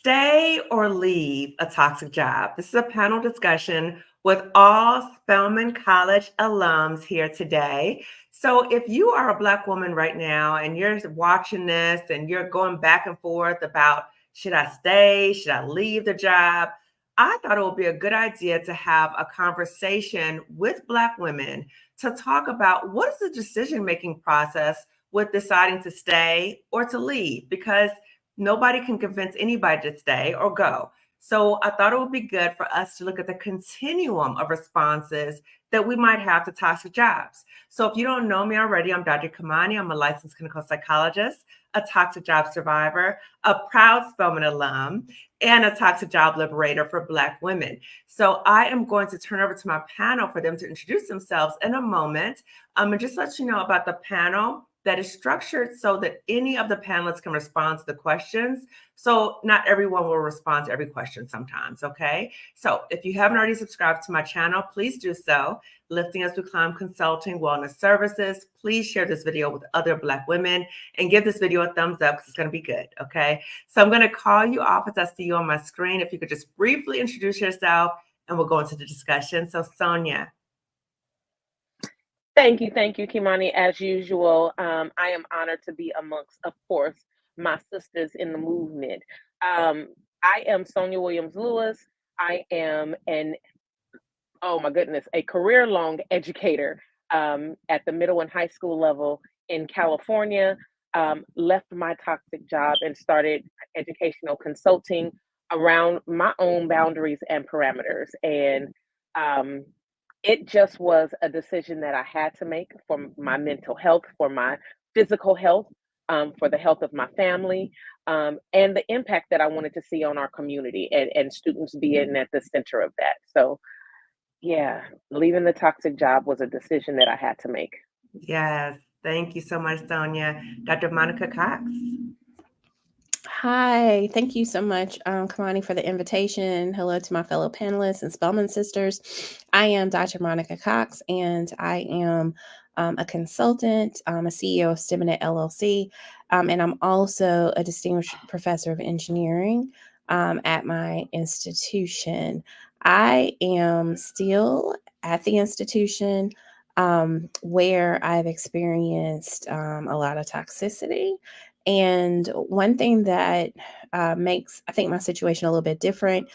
Stay or leave a toxic job? This is a panel discussion with all Spelman College alums here today. So if you are a Black woman right now and you're watching this and you're going back and forth about should I stay, should I leave the job, I thought it would be a good idea to have a conversation with Black women to talk about what is the decision-making process with deciding to stay or to leave, because nobody can convince anybody to stay or go. So I thought it would be good for us to look at the continuum of responses that we might have to toxic jobs. So if you don't know me already, I'm Dr. Kamani. I'm a licensed clinical psychologist, a toxic job survivor, a proud Spelman alum, and a toxic job liberator for Black women. So I am going to turn over to my panel for them to introduce themselves in a moment. And just let you know about the panel that is structured so that any of the panelists can respond to the questions. So not everyone will respond to every question sometimes, okay? So if you haven't already subscribed to my channel, please do so. Lifting As We Climb Consulting Wellness Services. Please share this video with other Black women and give this video a thumbs up because it's gonna be good, okay? So I'm gonna call you off as I see you on my screen. If you could just briefly introduce yourself and we'll go into the discussion. So Sonia. Thank you, Kimani. As usual, I am honored to be amongst, of course, my sisters in the movement. I am Sonia Williams-Lewis. I am a career-long educator at the middle and high school level in California. Left my toxic job and started educational consulting around my own boundaries and parameters. And it just was a decision that I had to make for my mental health, for my physical health, for the health of my family, and the impact that I wanted to see on our community and students being at the center of that. So yeah, leaving the toxic job was a decision that I had to make. Yes, thank you so much, Sonia. Dr. Monica Cox. Hi, thank you so much, Kamani, for the invitation. Hello to my fellow panelists and Spelman sisters. I am Dr. Monica Cox, and I am a consultant. I'm a CEO of Spelman LLC, and I'm also a distinguished professor of engineering at my institution. I am still at the institution where I've experienced a lot of toxicity. And one thing that makes, I think, my situation a little bit different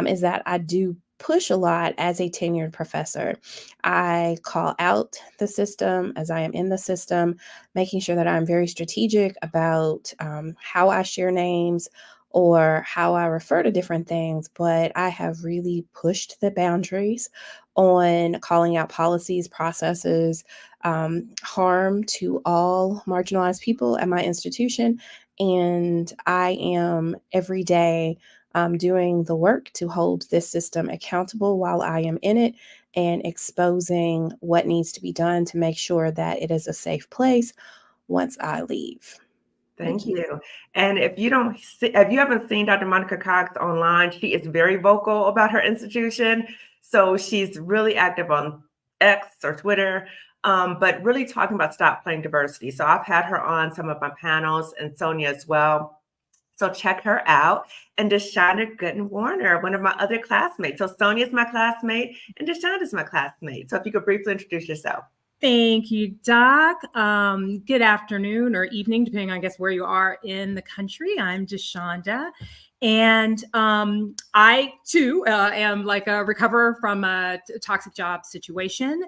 is that I do push a lot as a tenured professor. I call out the system as I am in the system, making sure that I'm very strategic about how I share names or how I refer to different things, but I have really pushed the boundaries on calling out policies, processes, harm to all marginalized people at my institution. And I am every day doing the work to hold this system accountable while I am in it and exposing what needs to be done to make sure that it is a safe place once I leave. Thank you. And if you haven't seen Dr. Monica Cox online, she is very vocal about her institution. So she's really active on X or Twitter, but really talking about stop playing diversity. So I've had her on some of my panels and Sonia as well. So check her out. And DeShaunda Gooden Warner, one of my other classmates. So Sonia's my classmate and DeShaunda's my classmate. So if you could briefly introduce yourself. Thank you, Doc. Good afternoon or evening, depending on, I guess, where you are in the country. I'm DeShaunda. And I, too, am like a recoverer from a toxic job situation,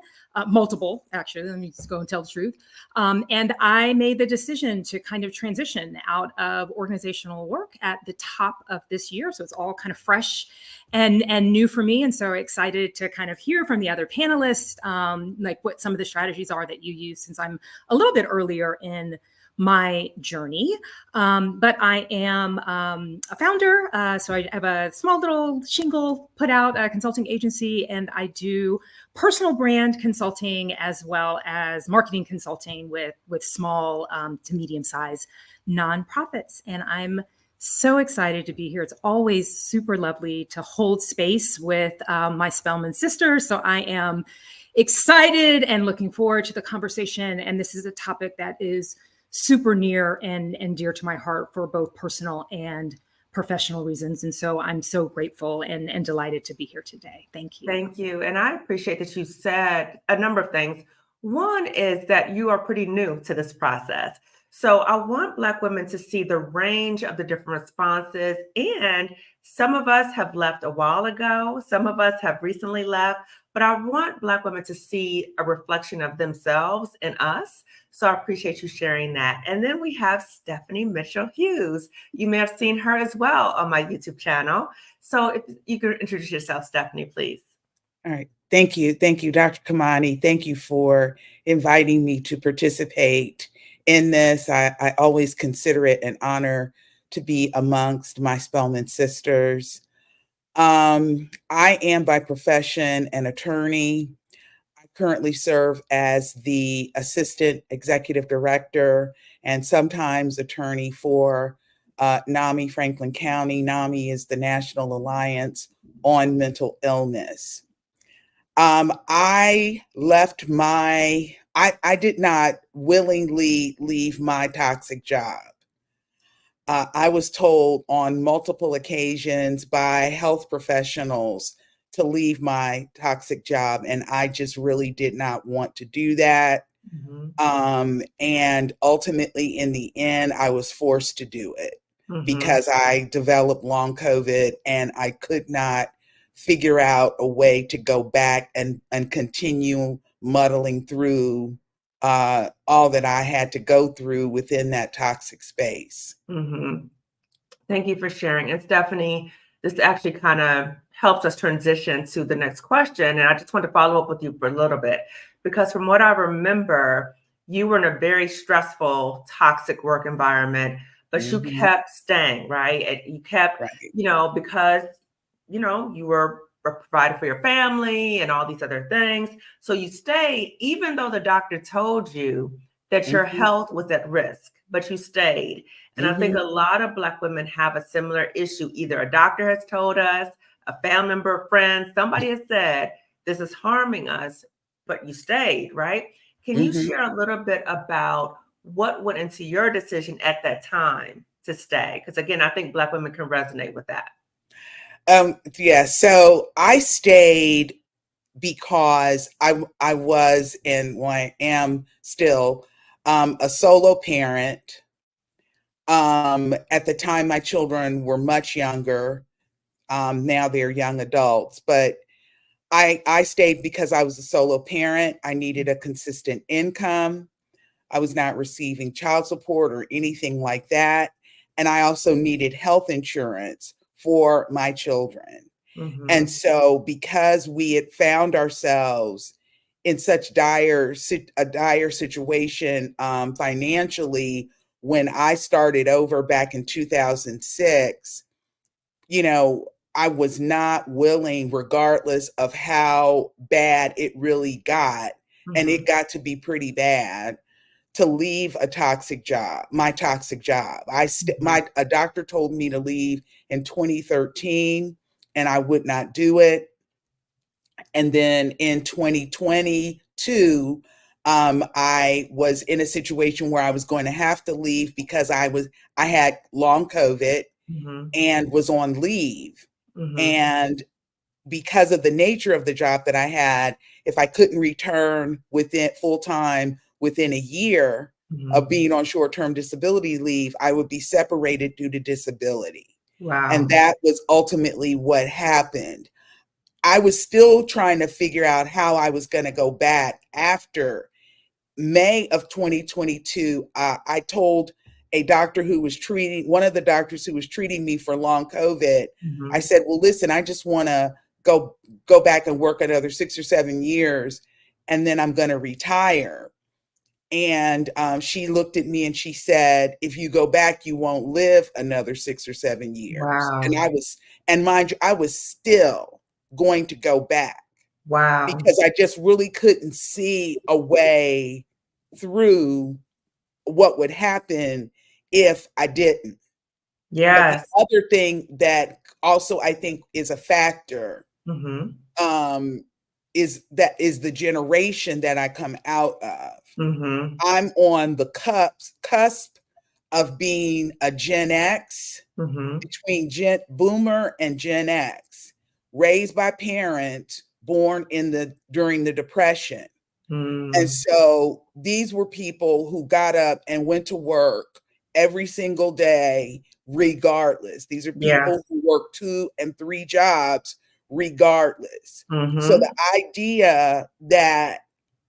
multiple, actually, let me just go and tell the truth. And I made the decision to kind of transition out of organizational work at the top of this year. So it's all kind of fresh and new for me. And so excited to kind of hear from the other panelists, like what some of the strategies are that you use, since I'm a little bit earlier in my journey. But I am a founder. So I have a small little shingle put out a consulting agency, and I do personal brand consulting as well as marketing consulting with small to medium-sized nonprofits. And I'm so excited to be here. It's always super lovely to hold space with my Spelman sisters. So I am excited and looking forward to the conversation. And this is a topic that is super near and dear to my heart for both personal and professional reasons. And so I'm so grateful and delighted to be here today. Thank you. Thank you. And I appreciate that you said a number of things. One is that you are pretty new to this process. So I want Black women to see the range of the different responses. And some of us have left a while ago, some of us have recently left, but I want Black women to see a reflection of themselves in us. So I appreciate you sharing that. And then we have Stephanie Mitchell Hughes. You may have seen her as well on my YouTube channel. So if you could introduce yourself, Stephanie, please. All right. Thank you. Thank you, Dr. Kamani. Thank you for inviting me to participate in this. I always consider it an honor to be amongst my Spelman sisters. I am by profession an attorney. I currently serve as the Assistant Executive Director and sometimes attorney for NAMI Franklin County. NAMI is the National Alliance on Mental Illness. I did not willingly leave my toxic job. I was told on multiple occasions by health professionals to leave my toxic job, and I just really did not want to do that. And ultimately, in the end, I was forced to do it because I developed long COVID and I could not figure out a way to go back and continue muddling through all that I had to go through within that toxic space. Thank you for sharing. And Stephanie, this actually kind of helps us transition to the next question. And I just want to follow up with you for a little bit, because from what I remember, you were in a very stressful, toxic work environment, but you kept staying, right? And you kept, because you were provided for your family and all these other things. So you stayed, even though the doctor told you that your health was at risk, but you stayed. And I think a lot of Black women have a similar issue. Either a doctor has told us, a family member, a friend, somebody has said, this is harming us, but you stayed, right? Can you share a little bit about what went into your decision at that time to stay? Because again, I think Black women can resonate with that. So I stayed because I was and I am still a solo parent. At the time, my children were much younger. Now they're young adults, but I stayed because I was a solo parent. I needed a consistent income. I was not receiving child support or anything like that. And I also needed health insurance for my children. And so because we had found ourselves in such a dire situation financially, when I started over back in 2006, I was not willing, regardless of how bad it really got, and it got to be pretty bad, to leave a toxic job, my toxic job. A doctor told me to leave in 2013, and I would not do it. And then in 2022, I was in a situation where I was going to have to leave because I had long COVID and was on leave. And because of the nature of the job that I had, if I couldn't return within full time within a year of being on short-term disability leave, I would be separated due to disability. Wow. And that was ultimately what happened. I was still trying to figure out how I was going to go back after May of 2022. I told one of the doctors who was treating me for long COVID, I said, well, listen, I just want to go back and work another 6 or 7 years, and then I'm going to retire. And she looked at me and she said, if you go back, you won't live another 6 or 7 years. Wow. And mind you, I was still going to go back. Wow. Because I just really couldn't see a way through what would happen if I didn't. Yes. But the other thing that also I think is a factor is the generation that I come out of. I'm on the cusp of being a Gen X, Mm-hmm. between Boomer and Gen X, raised by parents born during the Depression. And so these were people who got up and went to work every single day, regardless. These are Yeah. people who work 2 and 3 jobs, regardless. So Mm-hmm. the idea that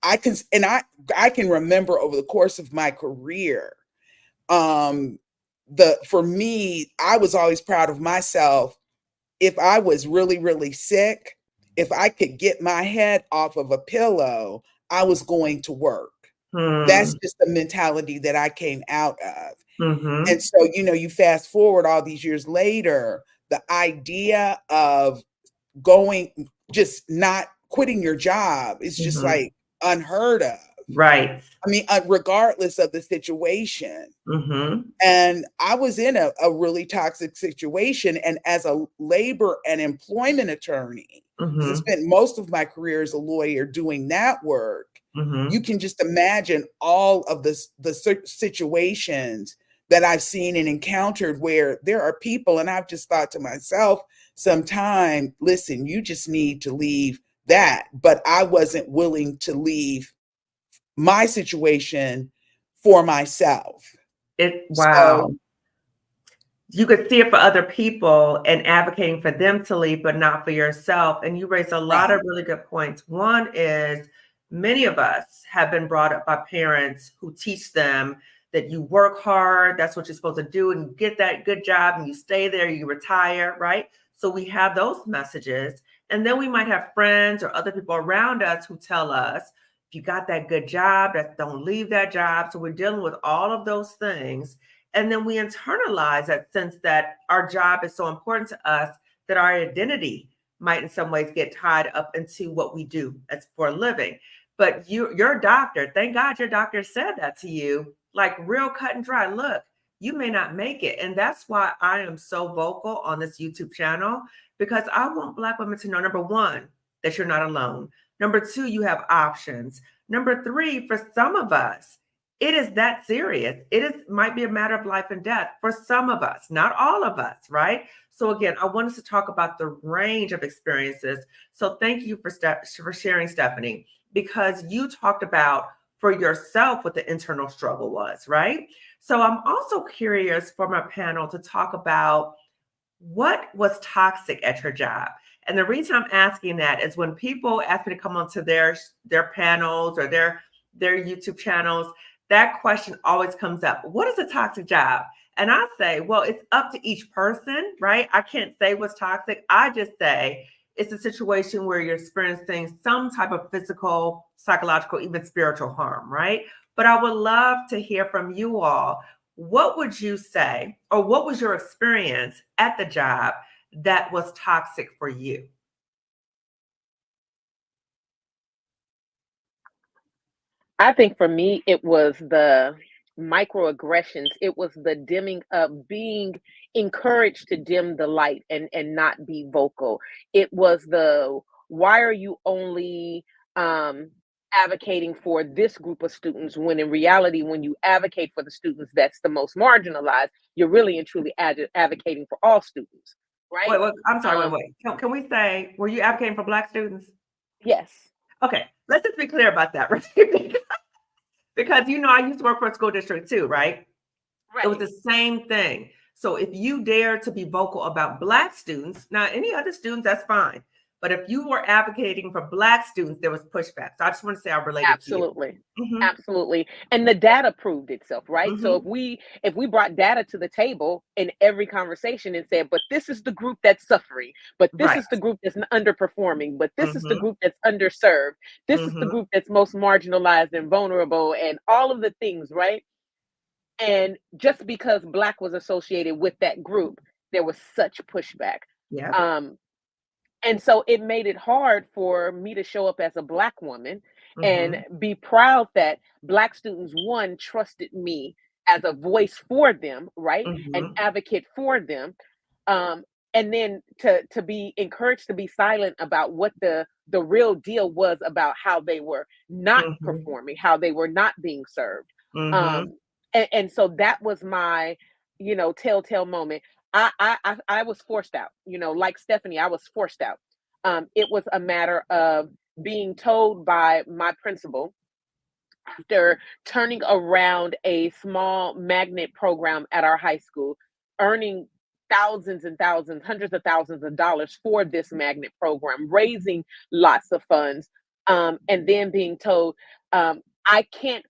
I can remember over the course of my career, for me, I was always proud of myself. If I was really, really sick, if I could get my head off of a pillow, I was going to work. That's just the mentality that I came out of. Mm-hmm. And so, you fast forward all these years later, the idea of just not quitting your job is just Mm-hmm. like unheard of. Right. I mean, regardless of the situation. Mm-hmm. And I was in a really toxic situation. And as a labor and employment attorney, because I spent most of my career as a lawyer doing that work, you can just imagine all of the situations that I've seen and encountered where there are people, and I've just thought to myself sometime, listen, you just need to leave that. But I wasn't willing to leave my situation for myself. Wow. So, You could see it for other people and advocating for them to leave, but not for yourself. And you raised a lot of really good points. One is many of us have been brought up by parents who teach them that you work hard, that's what you're supposed to do, and you get that good job and you stay there, you retire, right? So we have those messages. And then we might have friends or other people around us who tell us, if you got that good job, don't leave that job. So we're dealing with all of those things. And then we internalize that sense that our job is so important to us that our identity might in some ways get tied up into what we do as for a living. But your doctor, thank God your doctor said that to you, like real cut and dry. Look, you may not make it. And that's why I am so vocal on this YouTube channel, because I want Black women to know, number one, that you're not alone. Number two, you have options. Number three, for some of us, it is that serious. Might be a matter of life and death for some of us, not all of us, right? So again, I want us to talk about the range of experiences. So thank you for sharing, Stephanie, because you talked about for yourself what the internal struggle was, right? So I'm also curious for my panel to talk about what was toxic at your job. And the reason I'm asking that is when people ask me to come onto their panels or their YouTube channels, that question always comes up. What is a toxic job? And I say, well, it's up to each person, right? I can't say what's toxic. I just say it's a situation where you're experiencing some type of physical, psychological, even spiritual harm, right? But I would love to hear from you all. What would you say, or what was your experience at the job that was toxic for you? I think for me, it was the microaggressions. It was the dimming of being encouraged to dim the light and not be vocal. It was why are you only advocating for this group of students when in reality, when you advocate for the students that's the most marginalized, you're really and truly advocating for all students, right? Wait, I'm sorry, wait. Can we say, were you advocating for Black students? Yes. Okay, let's just be clear about that, right? Because I used to work for a school district too, right? It was the same thing. So if you dare to be vocal about Black students, now any other students, that's fine. But if you were advocating for Black students, there was pushback. So I just want to say I related Absolutely. to you. Absolutely. And the data proved itself, right? So Mm-hmm. if we brought data to the table in every conversation and said, but this is the group that's suffering, but this Right. is the group that's underperforming, but this is the Mm-hmm. group that's underserved, this is the Mm-hmm. group that's most marginalized and vulnerable and all of the things, right? And just because Black was associated with that group, there was such pushback. Yeah. And so it made it hard for me to show up as a Black woman Mm-hmm. and be proud that Black students, one, trusted me as a voice for them, right? An Mm-hmm. advocate for them. And then to be encouraged to be silent about what the real deal was about how they were not Mm-hmm. performing, how they were not being served. Mm-hmm. And so that was my, telltale moment. I was forced out, like Stephanie, I was forced out. It was a matter of being told by my principal, after turning around a small magnet program at our high school, earning thousands and thousands, hundreds of thousands of dollars for this magnet program, raising lots of funds, and then being told, I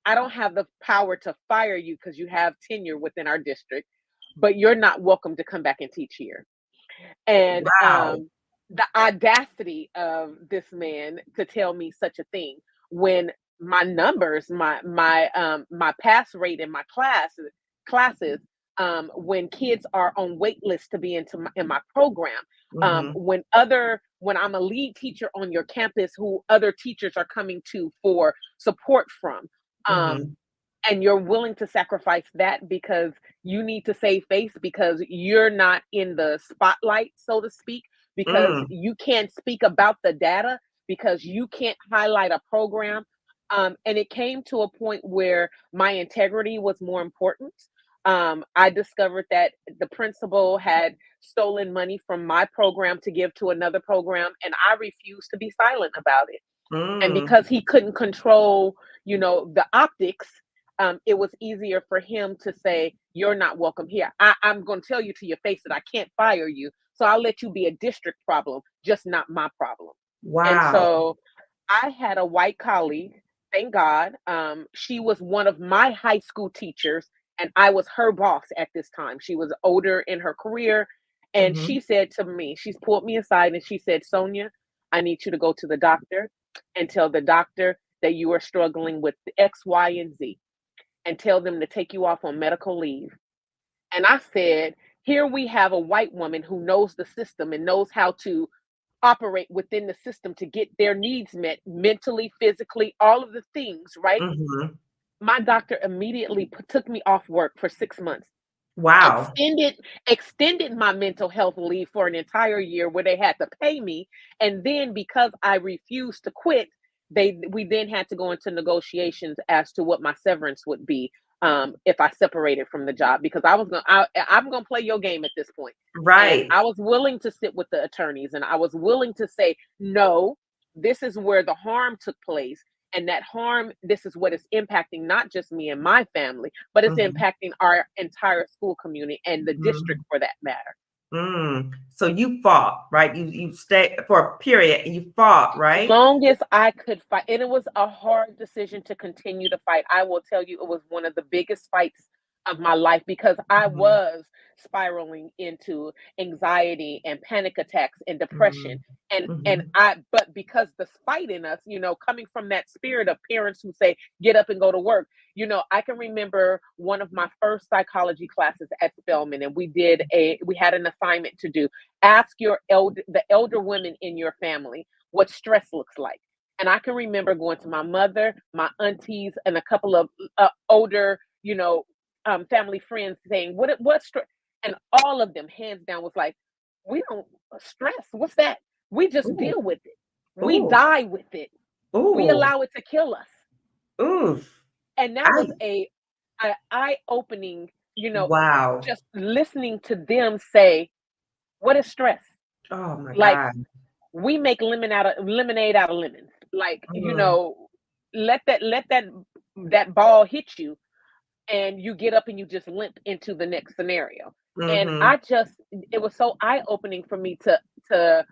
don't have the power to fire you because you have tenure within our district, but you're not welcome to come back and teach here. And Wow. the audacity of this man to tell me such a thing when my numbers, my pass rate in my classes, when kids are on wait lists to be in my program, Mm-hmm. when I'm a lead teacher on your campus who other teachers are coming to for support from, Mm-hmm. and you're willing to sacrifice that because you need to save face, because you're not in the spotlight, so to speak, because Mm. you can't speak about the data, because you can't highlight a program. And it came to a point where my integrity was more important. I discovered that the principal had stolen money from my program to give to another program, and I refused to be silent about it. And Mm. because he couldn't control, the optics, it was easier for him to say, "You're not welcome here. I'm going to tell you to your face that I can't fire you. So I'll let you be a district problem, just not my problem." And Wow. so I had a white colleague, thank God. She was one of my high school teachers, and I was her boss at this time. She was older in her career. And Mm-hmm. she said to me, she's pulled me aside and she said, "Sonia, I need you to go to the doctor and tell the doctor that you are struggling with X, Y, and Z, and tell them to take you off on medical leave." And I said, here we have a white woman who knows the system and knows how to operate within the system to get their needs met mentally, physically, all of the things, right? Mm-hmm. My doctor immediately took me off work for 6 months, Wow. extended my mental health leave for an entire year where they had to pay me. And then because I refused to quit, we then had to go into negotiations as to what my severance would be, if I separated from the job, because I'm gonna play your game at this point. And Right. I was willing to sit with the attorneys, and I was willing to say, no, this is where the harm took place. And that harm, this is what is impacting not just me and my family, but it's Mm-hmm. impacting our entire school community and the Mm-hmm. district for that matter. Mm. So you fought, right? You stayed for a period and you fought, right? Long as I could fight, and it was a hard decision to continue to fight. I will tell you, it was one of the biggest fights of my life because I Mm-hmm. was spiraling into anxiety and panic attacks and depression. Mm-hmm. But because the fight in us, coming from that spirit of parents who say, get up and go to work, I can remember one of my first psychology classes at Spelman, and we had an assignment to do. Ask the elder women in your family what stress looks like. And I can remember going to my mother, my aunties, and a couple of older, family friends saying, what stress? And all of them, hands down, was like, we don't stress. What's that? We just Ooh. deal with it. We Ooh. die with it. We Ooh. allow it to kill us. Ooh. And that was a eye-opening, Wow. just listening to them say, what is stress? Oh my Like, God. we make lemonade out of lemons. Like, Mm. let that ball hit you and you get up and you just limp into the next scenario. And Mm-hmm. it was so eye-opening for me to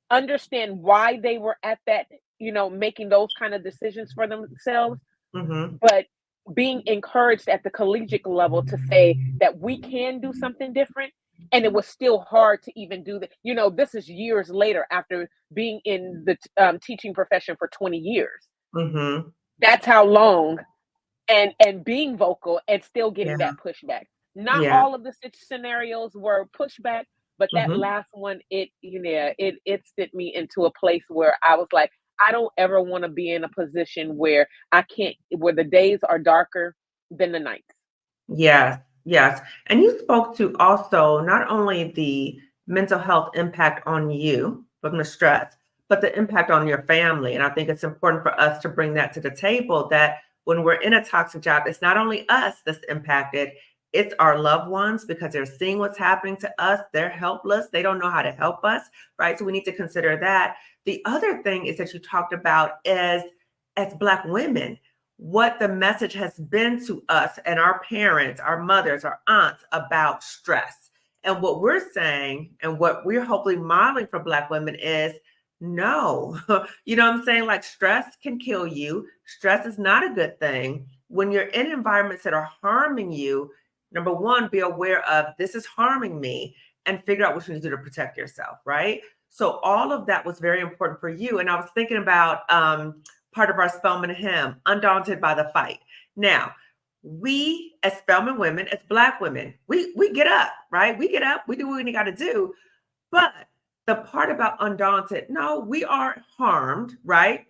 understand why they were at that, making those kind of decisions for themselves, Mm-hmm. but being encouraged at the collegiate level to say that we can do something different. And it was still hard to even do that. This is years later after being in the teaching profession for 20 years. Mm-hmm. That's how long, and being vocal and still getting Yeah. that pushback. Not Yeah. all of the scenarios were pushback, but that Mm-hmm. last one, it sent me into a place where I was like, I don't ever want to be in a position where where the days are darker than the nights. Yes, yes. And you spoke to also not only the mental health impact on you from the stress, but the impact on your family. And I think it's important for us to bring that to the table that when we're in a toxic job, it's not only us that's impacted, it's our loved ones, because they're seeing what's happening to us. They're helpless. They don't know how to help us, right? So we need to consider that. The other thing is that you talked about is, as Black women, what the message has been to us and our parents, our mothers, our aunts about stress. And what we're saying and what we're hopefully modeling for Black women is, no, you know what I'm saying? Like, stress can kill you. Stress is not a good thing. When you're in environments that are harming you, number one, be aware of, this is harming me, and figure out what you need to do to protect yourself, right? So all of that was very important for you. And I was thinking about part of our Spelman hymn, Undaunted by the Fight. Now, we as Spelman women, as Black women, we get up, right? We get up, we do what we got to do. But the part about undaunted, no, we are harmed, right?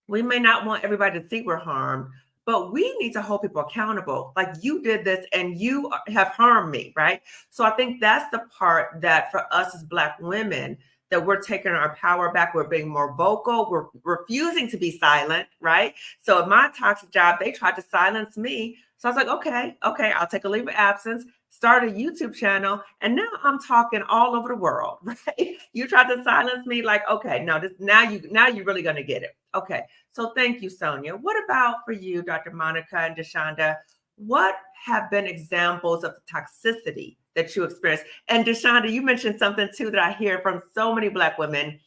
We may not want everybody to see we're harmed, but we need to hold people accountable. Like, you did this and you have harmed me, right? So I think that's the part that for us as Black women, that we're taking our power back. We're being more vocal. We're refusing to be silent, right? So in my toxic job, they tried to silence me. So I was like, okay, I'll take a leave of absence, start a YouTube channel, and now I'm talking all over the world, right? You tried to silence me, like, okay, no, now you're really gonna get it. Okay, so thank you, Sonia. What about for you, Dr. Monica and DeShaunda? What have been examples of toxicity that you experienced? And DeShaunda, you mentioned something too that I hear from so many Black women.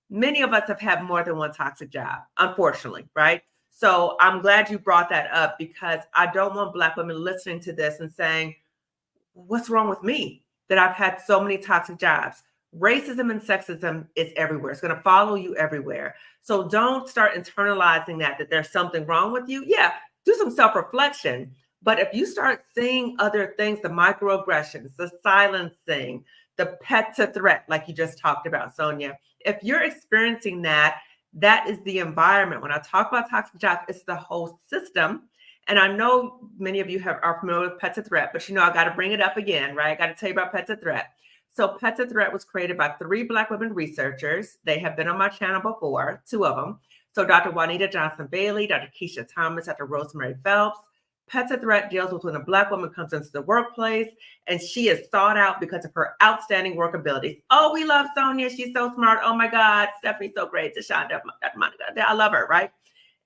Many of us have had more than one toxic job, unfortunately, right? So I'm glad you brought that up, because I don't want Black women listening to this and saying, what's wrong with me that I've had so many toxic jobs? Racism and sexism is everywhere. It's going to follow you everywhere. So don't start internalizing that there's something wrong with you. Yeah, do some self-reflection. But if you start seeing other things, the microaggressions, the silencing, the pet to threat, like you just talked about, Sonia, if you're experiencing that, that is the environment. When I talk about toxic jobs, it's the whole system. And I know many of you are familiar with pet to threat, but I got to bring it up again, right? I got to tell you about pet to threat. So pet to threat was created by 3 Black women researchers. They have been on my channel before, 2 of them. So Dr. Juanita Johnson-Bailey, Dr. Keisha Thomas, Dr. Rosemary Phelps. Pet to threat deals with when a Black woman comes into the workplace and she is sought out because of her outstanding work abilities. Oh, we love Sonia. She's so smart. Oh my God, Stephanie's so great. DeShaunda, I love her, right?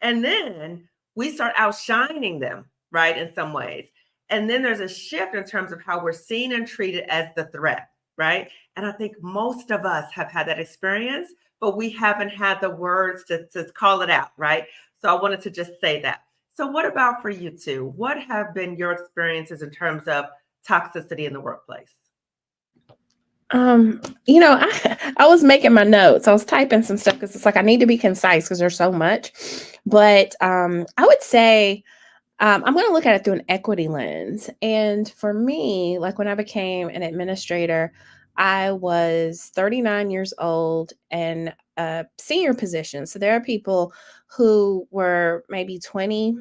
And then we start outshining them, right, in some ways. And then there's a shift in terms of how we're seen and treated as the threat, right? And I think most of us have had that experience, but we haven't had the words to call it out, right? So I wanted to just say that. So what about for you two? What have been your experiences in terms of toxicity in the workplace? I was making my notes. I was typing some stuff because it's like I need to be concise because there's so much. But I would say I'm going to look at it through an equity lens. And for me, like when I became an administrator, I was 39 years old and a senior position. So there are people who were maybe 20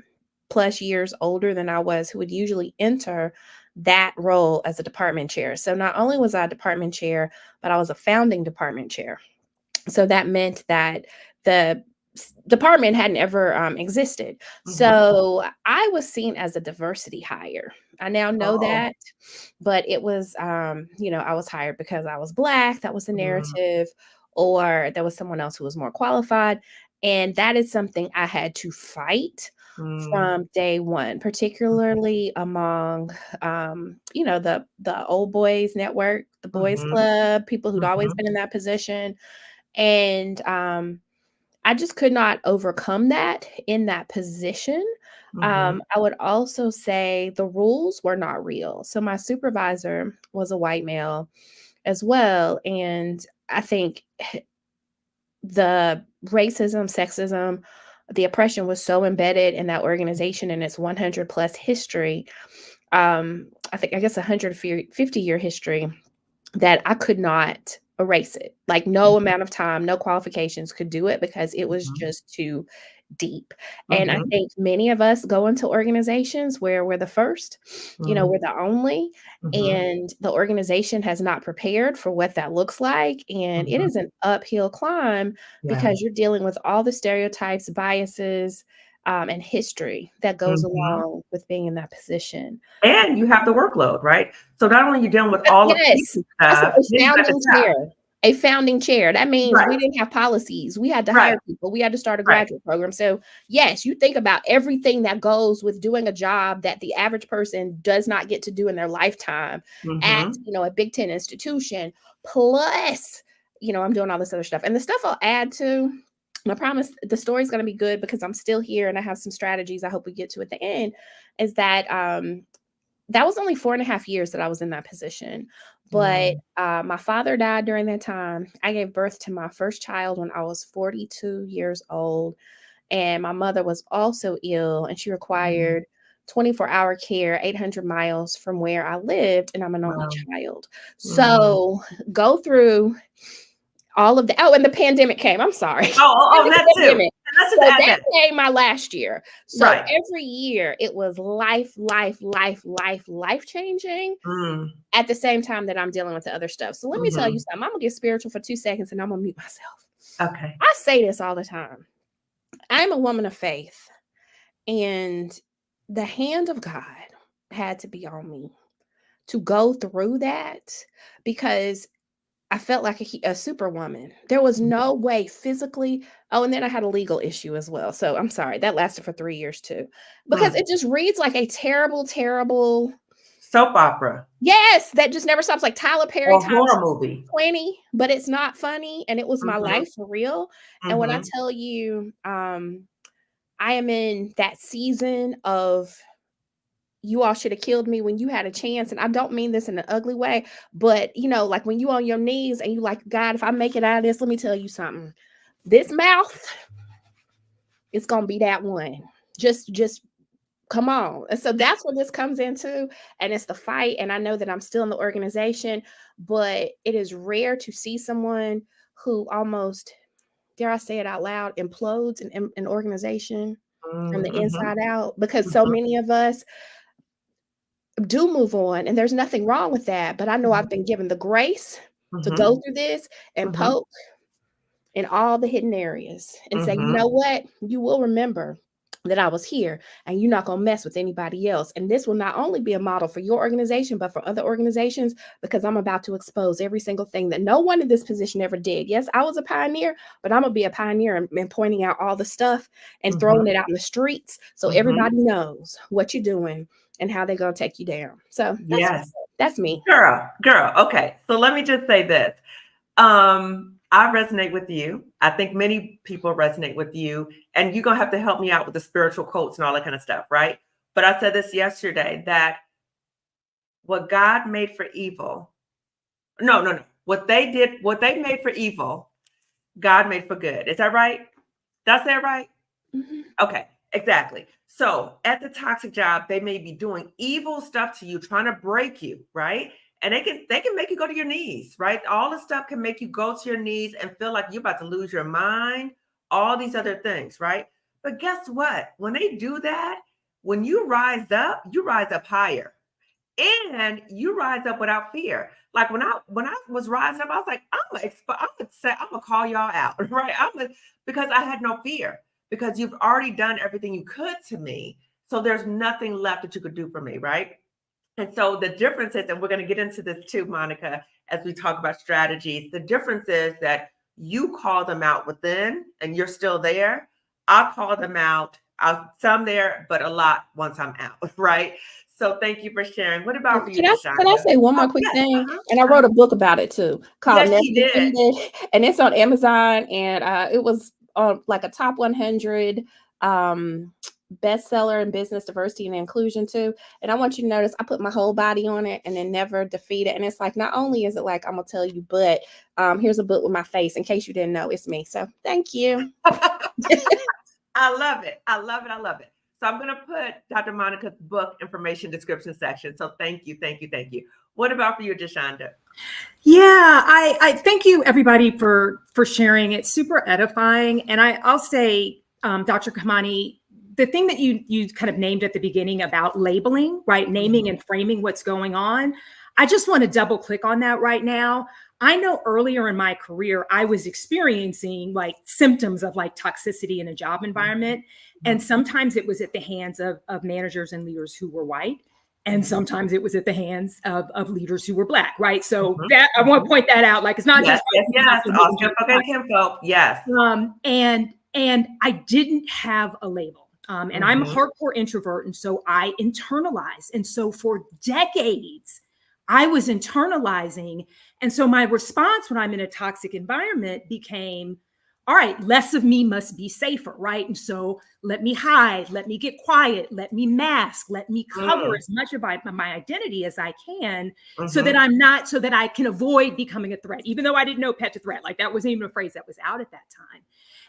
plus years older than I was who would usually enter that role as a department chair. So not only was I a department chair, but I was a founding department chair. So that meant that the department hadn't ever existed. Mm-hmm. So I was seen as a diversity hire. I now know that, but it was, I was hired because I was Black. That was the narrative, or there was someone else who was more qualified. And that is something I had to fight from day one, particularly among, the old boys network, the boys club, people who'd always been in that position. And I just could not overcome that in that position. I would also say the rules were not real. So my supervisor was a white male as well. And I think the racism, sexism, the oppression was so embedded in that organization and its 100 plus history. I guess 150 year history, that I could not erase it. Like no amount of time, no qualifications could do it because it was just too deep. And I think many of us go into organizations where we're the first, we're the only, and the organization has not prepared for what that looks like. And it is an uphill climb because you're dealing with all the stereotypes, biases, and history that goes along with being in that position. And you have the workload, right? So not only are you dealing with all of Yes, the that's stuff, a then you got founding the chair. A founding chair. That means we Right. didn't have policies. We had to Right. hire people. We had to start a Right. graduate program. So yes, you think about everything that goes with doing a job that the average person does not get to do in their lifetime at, a Big 10 institution. Plus, I'm doing all this other stuff. And the stuff I'll add to, I promise the story's going to be good because I'm still here and I have some strategies I hope we get to at the end, is that that was only 4.5 years that I was in that position. But my father died during that time. I gave birth to my first child when I was 42 years old. And my mother was also ill and she required 24-hour care 800 miles from where I lived. And I'm an only child. So go through all of the, and the pandemic came. I'm sorry. That too. So that came my last year. So Right. every year it was life changing at the same time that I'm dealing with the other stuff. So let me tell you something. I'm gonna get spiritual for 2 seconds and I'm gonna mute myself. Okay. I say this all the time. I'm a woman of faith, and the hand of God had to be on me to go through that because I felt like a superwoman. There was no way physically. Oh, and then I had a legal issue as well. So I'm sorry. That lasted for 3 years too. Because it just reads like a terrible, terrible soap opera. Yes, that just never stops. Like Tyler Perry or horror movie. 20, but it's not funny. And it was my life for real. And when I tell you, I am in that season of you all should have killed me when you had a chance. And I don't mean this in an ugly way, but like when you on your knees and you like, God, if I make it out of this, let me tell you something. This mouth, it's going to be that one. Just come on. And so that's what this comes into. And it's the fight. And I know that I'm still in the organization, but it is rare to see someone who almost, dare I say it out loud, implodes an organization from the inside out, because so many of us do move on, and there's nothing wrong with that. But I know I've been given the grace to go through this and poke in all the hidden areas and say, you know what, you will remember that I was here and you're not going to mess with anybody else. And this will not only be a model for your organization, but for other organizations, because I'm about to expose every single thing that no one in this position ever did. Yes, I was a pioneer, but I'm going to be a pioneer in pointing out all the stuff and throwing it out in the streets so everybody knows what you're doing and how they're going to take you down. So that's me. Girl. Okay. So let me just say this. I resonate with you. I think many people resonate with you, and you're going to have to help me out with the spiritual quotes and all that kind of stuff, right? But I said this yesterday, that what God made for evil, no. What they made for evil, God made for good. Is that right? That's that right? Okay, exactly. So at the toxic job, they may be doing evil stuff to you, trying to break you, right? And they can make you go to your knees, right? All this stuff can make you go to your knees and feel like you're about to lose your mind, all these other things, right? But guess what? When they do that, when you rise up higher. And you rise up without fear. Like when I was rising up, I was like, I'm gonna call y'all out, right? Because I had no fear, because you've already done everything you could to me. So there's nothing left that you could do for me, right? And so the difference is, and we're going to get into this too, Monica, as we talk about strategies, the difference is that you call them out within and you're still there. I'll call them out. Some there, but a lot once I'm out, right? So thank you for sharing. What about for you, DeShaunda? Can I say one more quick thing? And I wrote a book about it too, called Never Defeated, and it's on Amazon, and it was on like a top 100 bestseller in business, diversity, and inclusion too. And I want you to notice I put my whole body on it, and then Never Defeated. And it's like, not only is it like I'm gonna tell you, but here's a book with my face in case you didn't know it's me. So thank you. I love it. So I'm going to put Dr. Monica's book information description section. So thank you. What about for you, DeShaunda? Yeah, I thank you everybody for sharing. It's super edifying. And I'll say, Dr. Kamani, the thing that you kind of named at the beginning about labeling, right? Naming and framing what's going on. I just want to double click on that right now. I know earlier in my career, I was experiencing like symptoms of like toxicity in a job environment. And sometimes it was at the hands of managers and leaders who were white. And sometimes it was at the hands of leaders who were Black, right? So that I want to point that out. Like, it's not Yes, just yes, Oscar and Kimco. Yes. and I didn't have a label. And I'm a hardcore introvert. And so I internalized. And so for decades, I was internalizing. And so my response when I'm in a toxic environment became, all right, less of me must be safer, right? And so let me hide, let me get quiet, let me mask, let me cover as much of my identity as I can so that I can avoid becoming a threat, even though I didn't know pet to threat. Like, that wasn't even a phrase that was out at that time.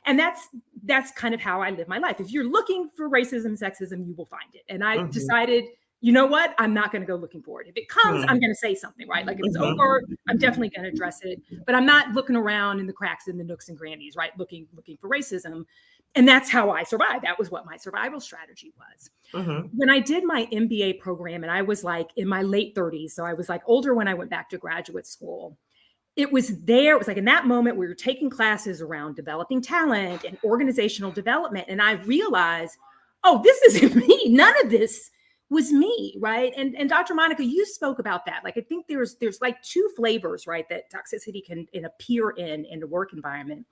And that's kind of how I live my life. If you're looking for racism, sexism, you will find it. And I decided, you know what? I'm not going to go looking for it. If it comes, I'm going to say something, right? Like, if it's overt, I'm definitely going to address it. But I'm not looking around in the cracks and the nooks and crannies, right? Looking for racism. And that's how I survived. That was what my survival strategy was. When I did my MBA program, and I was like in my late 30s, so I was like older when I went back to graduate school. It was like in that moment we were taking classes around developing talent and organizational development. And I realized, oh, this isn't me. None of this was me, right? And Dr. Monica, you spoke about that. Like, I think there's like two flavors, right, that toxicity can appear in the work environment.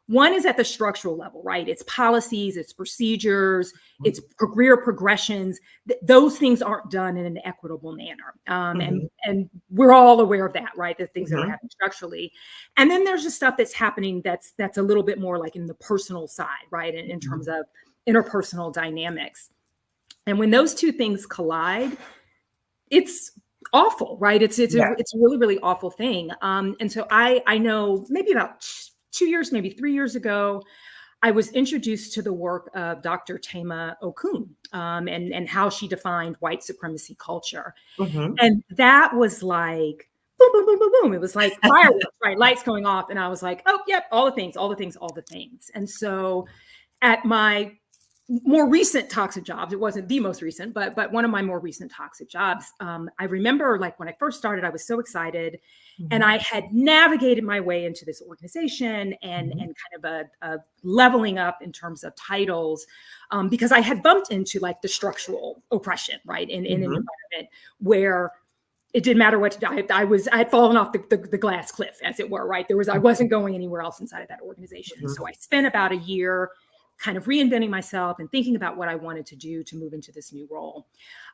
One is at the structural level, right? It's policies, it's procedures, it's career progressions. Those things aren't done in an equitable manner. And we're all aware of that, right? The things that are happening structurally. And then there's the stuff that's happening that's a little bit more like in the personal side, right? In terms of interpersonal dynamics. And when those two things collide, it's awful, right? It's a really, really awful thing. And so I know maybe about 2 years, maybe 3 years ago, I was introduced to the work of Dr. Tema Okun and how she defined white supremacy culture. And that was like, boom, boom, boom, boom, boom. It was like fireworks, right? Lights going off. And I was like, oh, yep, all the things. And so at my more recent toxic jobs, it wasn't the most recent, but one of my more recent toxic jobs, I remember like when I first started, I was so excited. And I had navigated my way into this organization and kind of a leveling up in terms of titles because I had bumped into like the structural oppression, right? In an environment where it didn't matter what to do. I had fallen off the glass cliff, as it were, right? I wasn't going anywhere else inside of that organization. So I spent about a year kind of reinventing myself and thinking about what I wanted to do to move into this new role.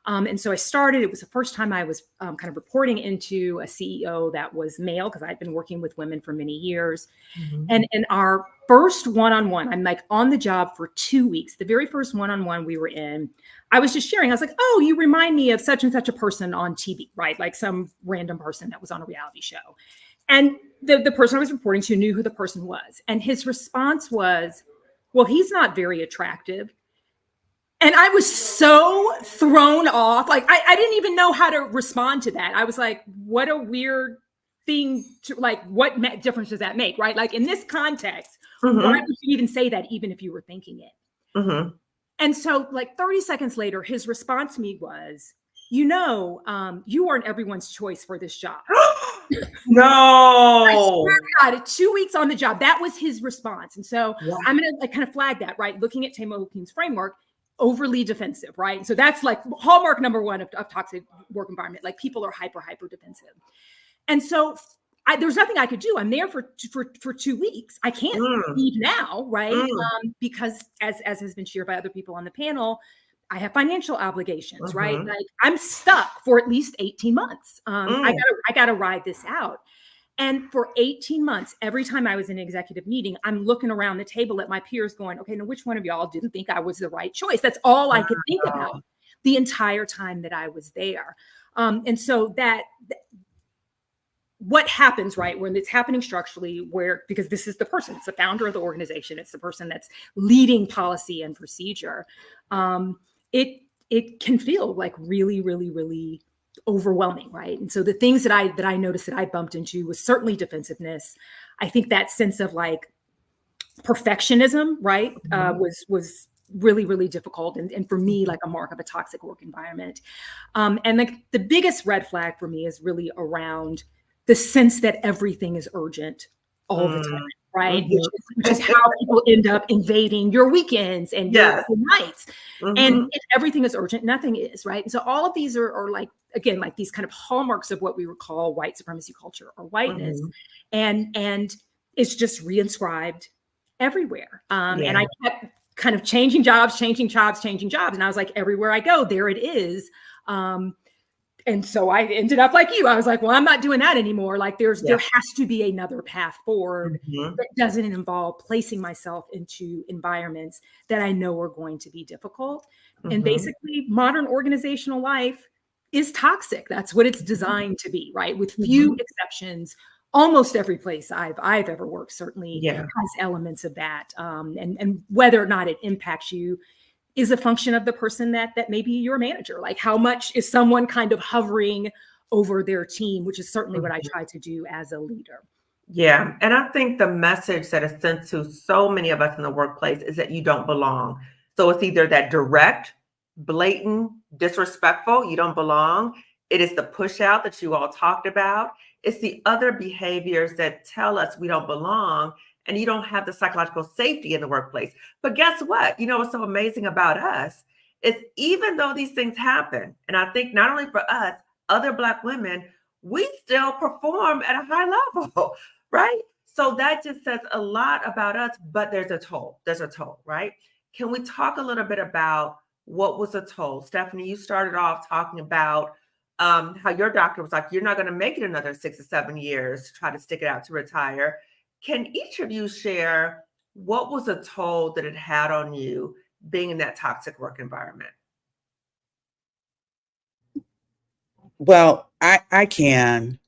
And so I started, it was the first time I was kind of reporting into a CEO that was male, because I'd been working with women for many years. And in our first one-on-one, I'm like on the job for 2 weeks. The very first one-on-one we were in, I was just sharing. I was like, oh, you remind me of such and such a person on TV, right? Like some random person that was on a reality show. And the person I was reporting to knew who the person was. And his response was, well, he's not very attractive. And I was so thrown off. Like, I didn't even know how to respond to that. I was like, what a weird thing to, like, what difference does that make, right? Like, in this context, why would you even say that, even if you were thinking it? And so, like, 30 seconds later, his response to me was, you aren't everyone's choice for this job. No. I swear to God, 2 weeks on the job. That was his response. And so I'm going to like kind of flag that, right? Looking at Tema Okun's framework, overly defensive, right? So that's like hallmark number one of toxic work environment. Like, people are hyper defensive. And so there's nothing I could do. I'm there for 2 weeks. I can't leave now, right? Because as has been shared by other people on the panel, I have financial obligations, right? Like, I'm stuck for at least 18 months. I gotta ride this out. And for 18 months, every time I was in an executive meeting, I'm looking around the table at my peers going, okay, now which one of y'all didn't think I was the right choice? That's all I could think about the entire time that I was there. And so what happens, right, when it's happening structurally, because this is the person, it's the founder of the organization, it's the person that's leading policy and procedure. It can feel like really, really, really overwhelming, right? And so the things that I noticed that I bumped into was certainly defensiveness. I think that sense of like perfectionism, right, was really, really difficult. And for me, like a mark of a toxic work environment. And like the biggest red flag for me is really around the sense that everything is urgent all the time, right? Mhm. Which is how people end up invading your weekends and Yes. your nights. Mhm. And if everything is urgent, nothing is, right? And so all of these are like, again, like these kind of hallmarks of what we would call white supremacy culture or whiteness. Mhm. And it's just reinscribed everywhere. And Yeah. I kept kind of changing jobs. And I was like, everywhere I go, there it is. And so I ended up like you. I was like, well, I'm not doing that anymore. Like there has to be another path forward Mhm. that doesn't involve placing myself into environments that I know are going to be difficult. And Mhm. basically modern organizational life is toxic. That's what it's designed to be, right? With few exceptions. Almost every place I've ever worked certainly Yeah. has elements of that. And whether or not it impacts you is a function of the person that maybe your manager. Like how much is someone kind of hovering over their team, which is certainly what I try to do as a leader. Yeah. And I think the message that is sent to so many of us in the workplace is that you don't belong. So it's either that direct, blatant, disrespectful, you don't belong. It is the push out that you all talked about. It's the other behaviors that tell us we don't belong and you don't have the psychological safety in the workplace. But guess what? You know what's so amazing about us is even though these things happen, and I think not only for us, other Black women, we still perform at a high level. Right? So that just says a lot about us, but there's a toll. There's a toll, right? Can we talk a little bit about what was a toll? Stephanie, you started off talking about how your doctor was like, you're not going to make it another 6 or 7 years to try to stick it out to retire. Can each of you share what was a toll that it had on you being in that toxic work environment? Well, I can.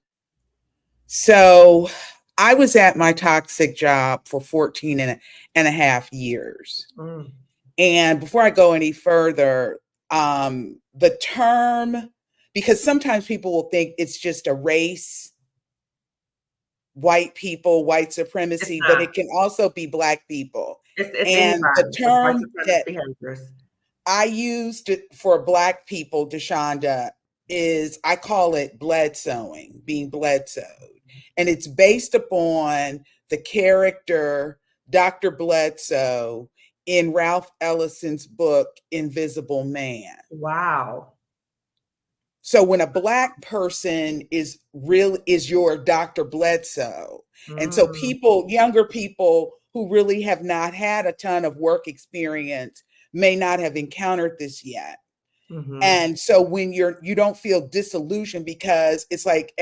So I was at my toxic job for 14 and a half years. Mm. And before I go any further, the term, because sometimes people will think it's just a race, white people, white supremacy, but it can also be Black people. It's And anybody the with white term supremacist that behaviors. I used for Black people, DeShaunda, is I call it blood sowing, being blood sowed. And it's based upon the character Dr. Bledsoe in Ralph Ellison's book, Invisible Man. Wow. So when a Black person is your Dr. Bledsoe, and so people, younger people who really have not had a ton of work experience may not have encountered this yet. And so when you don't feel disillusioned because it's like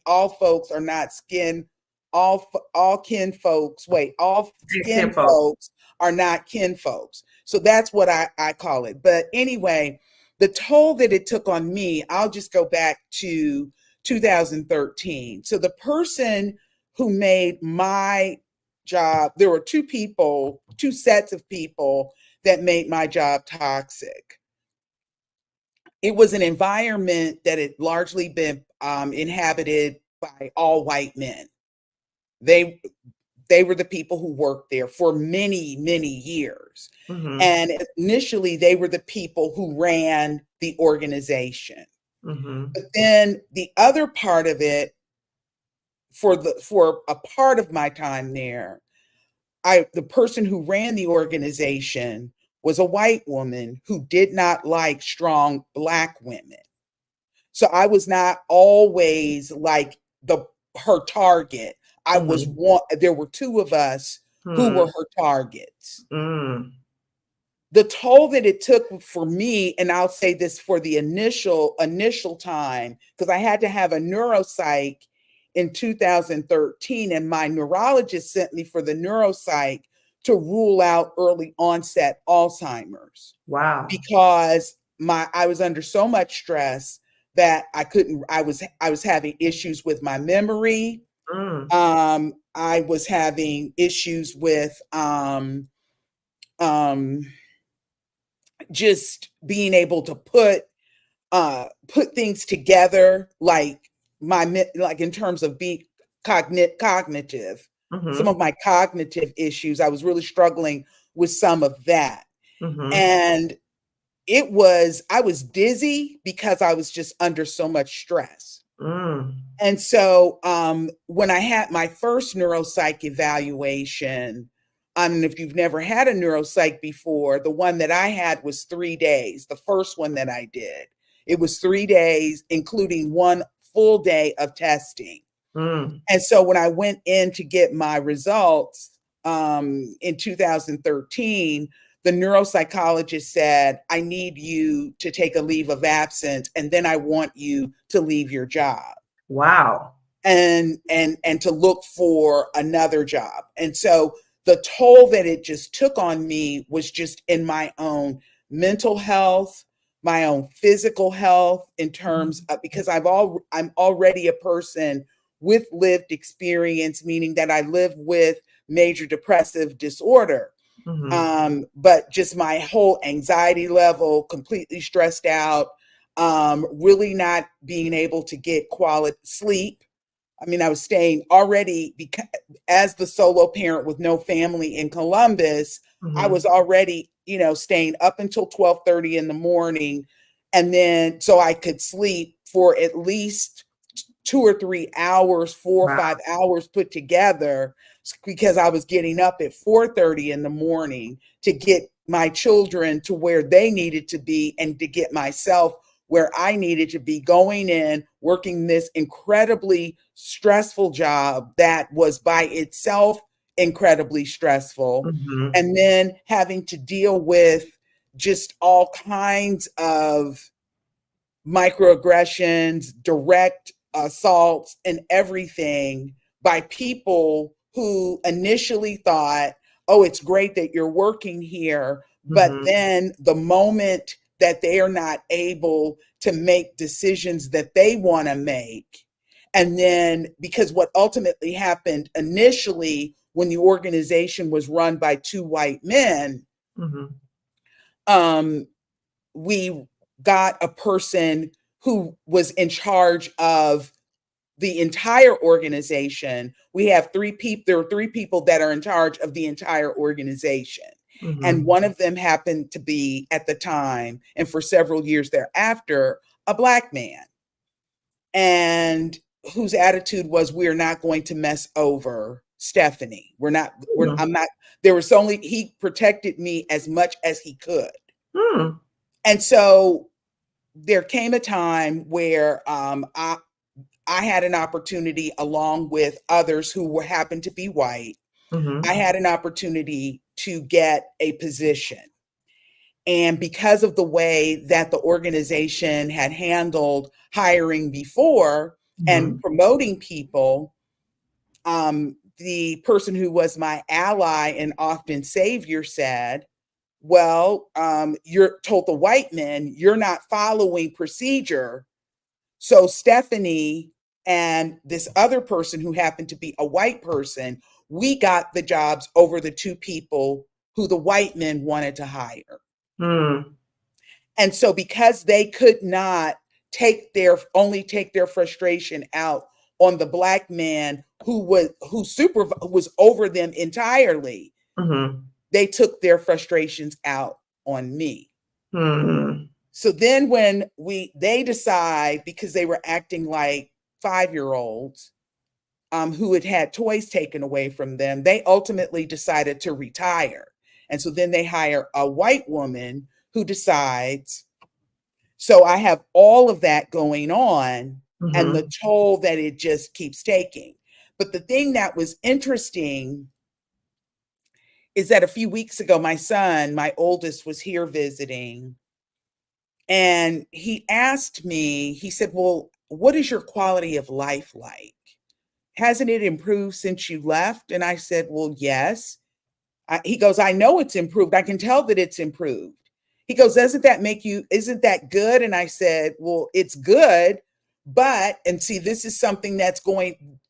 all folks are not all kin folks. Wait, all skin folks are not kin folks. So that's what I call it. But anyway, the toll that it took on me, I'll just go back to 2013. So the person who made my job, there were two sets of people that made my job toxic. It was an environment that had largely been inhabited by all white men. They were the people who worked there for many, many years. And initially, they were the people who ran the organization. But then the other part of it, for a part of my time there, the person who ran the organization was a white woman who did not like strong Black women. So I was not always like her target. There were two of us who were her targets. The toll that it took for me, and I'll say this for the initial time, because I had to have a neuropsych in 2013, and my neurologist sent me for the neuropsych to rule out early onset Alzheimer's. Wow. Because I was under so much stress that I was having issues with my memory. I was having issues with just being able to put things together, like in terms of being cognitive. Some of my cognitive issues, I was really struggling with some of that. And I was dizzy because I was just under so much stress. Mm. And so when I had my first neuropsych evaluation, if you've never had a neuropsych before, the one that I had was 3 days. The first one that I did, it was 3 days, including one full day of testing. Mm. And so when I went in to get my results in 2013, the neuropsychologist said, I need you to take a leave of absence, and then I want you to leave your job. Wow. And to look for another job. And so the toll that it just took on me was just in my own mental health, my own physical health, in terms of, because I'm already a person with lived experience, meaning that I live with major depressive disorder. But just my whole anxiety level, completely stressed out, really not being able to get quality sleep. I mean, I was staying already, because as the solo parent with no family in Columbus, I was already, staying up until 12:30 in the morning. And then so I could sleep for at least 2 or 3 hours, 4 or 5 hours put together, because I was getting up at 4:30 in the morning to get my children to where they needed to be and to get myself where I needed to be, going in, working this incredibly stressful job that was by itself incredibly stressful, and then having to deal with just all kinds of microaggressions, direct assaults, and everything by people who initially thought, oh, it's great that you're working here. But then the moment that they are not able to make decisions that they want to make, and then because what ultimately happened initially when the organization was run by 2 white men, we got a person who was in charge of the entire organization. We have 3 people. There are 3 people that are in charge of the entire organization. And one of them happened to be, at the time, and for several years thereafter, a Black man, and whose attitude was, we're not going to mess over Stephanie. I'm not, he protected me as much as he could. And so there came a time where I had an opportunity, along with others who happened to be white. I had an opportunity to get a position. And because of the way that the organization had handled hiring before and promoting people, the person who was my ally and often savior said, well, you're told the white men, you're not following procedure. So Stephanie and this other person who happened to be a white person, we got the jobs over the 2 people who the white men wanted to hire. And so because they could not only take their frustration out on the Black man who was over them entirely, they took their frustrations out on me. So then when they decide, because they were acting like 5-year-olds who had had toys taken away from them, they ultimately decided to retire. And so then they hire a white woman who decides. So I have all of that going on, and the toll that it just keeps taking. But the thing that was interesting is that a few weeks ago, my son, my oldest, was here visiting. And he asked me, he said, well, what is your quality of life like? Hasn't it improved since you left? And I said, well, yes. He goes, I know it's improved. I can tell that it's improved. He goes, isn't that good? And I said, well, it's good, and see, this is something that's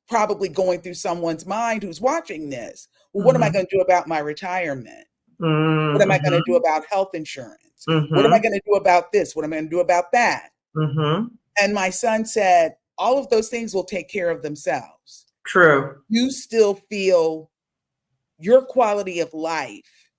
probably going through someone's mind who's watching this. Well, what am I going to do about my retirement? What am I going to do about health insurance? What am I going to do about this? What am I going to do about that? And my son said, all of those things will take care of themselves. True. You still feel your quality of life,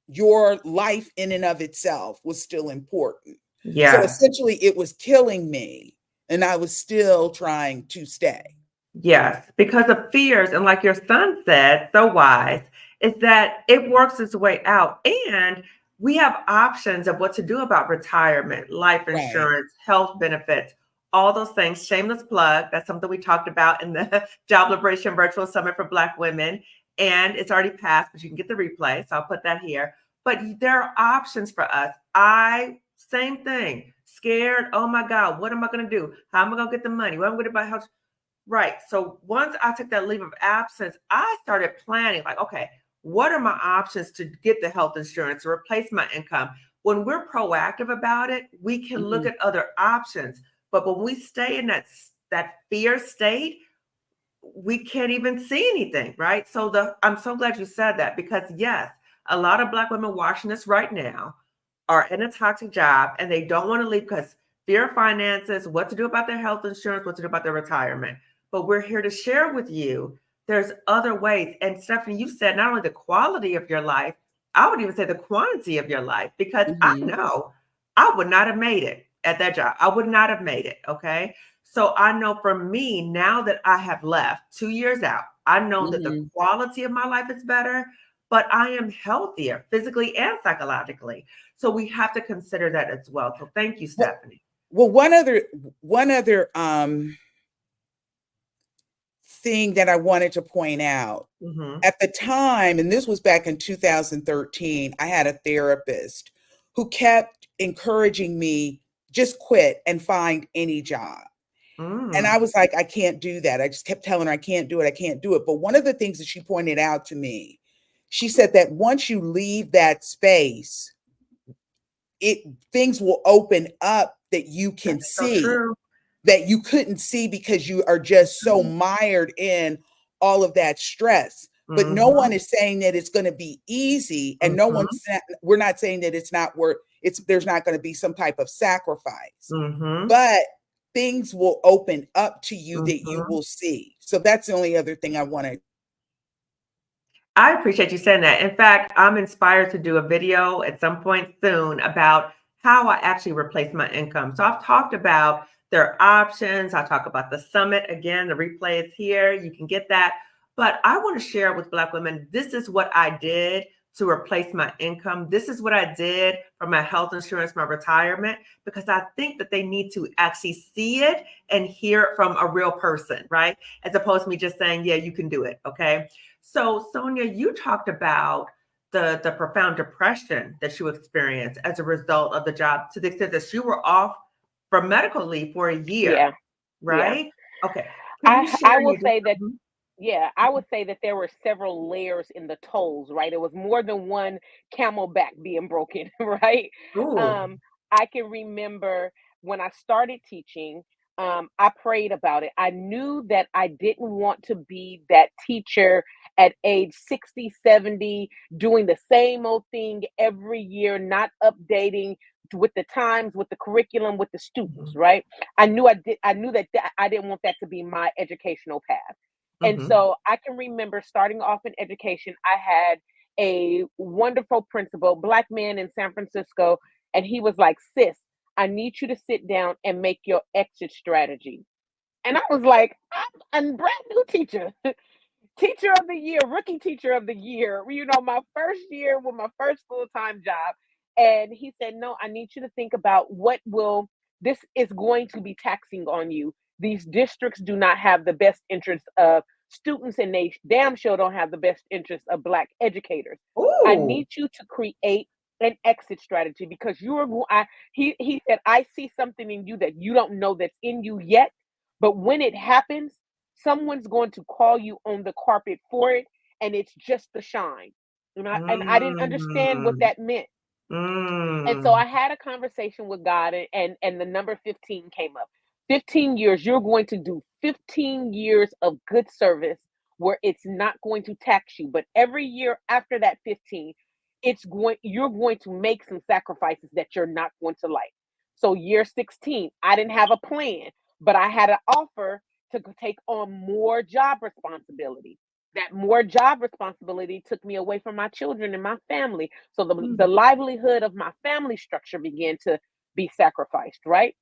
your life in and of itself was still important. Yeah. So essentially it was killing me and I was still trying to stay. Yes, because of fears, and like your son said, so wise, is that it works its way out. And we have options of what to do about retirement, life Right. insurance, health benefits, all those things. Shameless plug. That's something we talked about in the Job Liberation Virtual Summit for Black Women. And it's already passed, but you can get the replay. So I'll put that here. But there are options for us. Same thing, scared. Oh my God, what am I going to do? How am I going to get the money? What am I going to buy a house? Right. So once I took that leave of absence, I started planning like, okay, what are my options to get the health insurance to replace my income? When we're proactive about it, we can look Mhm. at other options. But when we stay in that fear state, we can't even see anything, right? So I'm so glad you said that, because yes, a lot of Black women watching this right now are in a toxic job and they don't want to leave because fear of finances, what to do about their health insurance, what to do about their retirement. But we're here to share with you there's other ways. And Stephanie, you said not only the quality of your life, I would even say the quantity of your life, because I Mhm. know I would not have made it at that job. I would not have made it. Okay. So I know for me, now that I have left 2 years out, I know that the Mhm. quality of my life is better, but I am healthier physically and psychologically. So we have to consider that as well. So thank you, Well, Stephanie. well, one other thing that I wanted to point out. Hmm. At the time, and this was back in 2013, I had a therapist who kept encouraging me, just quit and find any job. And I Mm. was like, I can't do that. I just kept telling her, I can't do it. I can't do it. But one of the things that she pointed out to me, she said that once you leave that space, it things will open up that you That can is so see true. that you couldn't see because you are just so mired in all of that stress. But no Mm-hmm. one is saying that it's going to be easy, and Mm-hmm. we're not saying that it's not worth it's there's not going to be some type of sacrifice, Mm-hmm. but things will open up to you that you Mm-hmm. will see. So that's the only other thing I wanted. I appreciate you saying that. In fact, I'm inspired to do a video at some point soon about how I actually replace my income. So I've talked about their options. I talk about the summit. Again, the replay is here. You can get that. But I want to share with Black women, this is what I did to replace my income. This is what I did for my health insurance, my retirement, because I think that they need to actually see it and hear it from a real person, right? As opposed to me just saying, yeah, you can do it. Okay. So, Sonia, you talked about the profound depression that you experienced as a result of the job, to the extent that you were off for medical leave for a year, Yeah, yeah. right? Okay. Can you I share will your say that Mhm. Yeah, I would say that there were several layers in the tolls, right? It was more than one camelback being broken, right? Ooh. Um, I can remember when I started teaching, I prayed about it. I knew that I didn't want to be that teacher at age 60, 70, doing the same old thing every year, not updating with the times, with the curriculum, with the students, Mhm. right? I knew that I didn't want that to be my educational path. And Mhm. so I can remember starting off in education, I had a wonderful principal, Black man in San Francisco, and he was like, "Sis, I need you to sit down and make your exit strategy." And I was like, I'm a brand new teacher, teacher of the year, rookie teacher of the year, my first year with my first full time job. And he said, "No, I need you to think about this is going to be taxing on you. These districts do not have the best interests of students, and they damn sure don't have the best interests of Black educators. I Ooh. need you to create an exit strategy because he said, I see something in you that you don't know that's in you yet. But when it happens, someone's going to call you on the carpet for it, and it's just the shine." And I didn't understand what Mm. that meant. And so Mm. I had a conversation with God, and the number 15 came up. 15 years, you're going to do 15 years of good service where it's not going to tax you. But every year after that 15, you're going to make some sacrifices that you're not going to like. So year 16, I didn't have a plan, but I had an offer to take on more job responsibility. That more job responsibility took me away from my children and my family. So the Mm. livelihood of my family structure began to be sacrificed, right?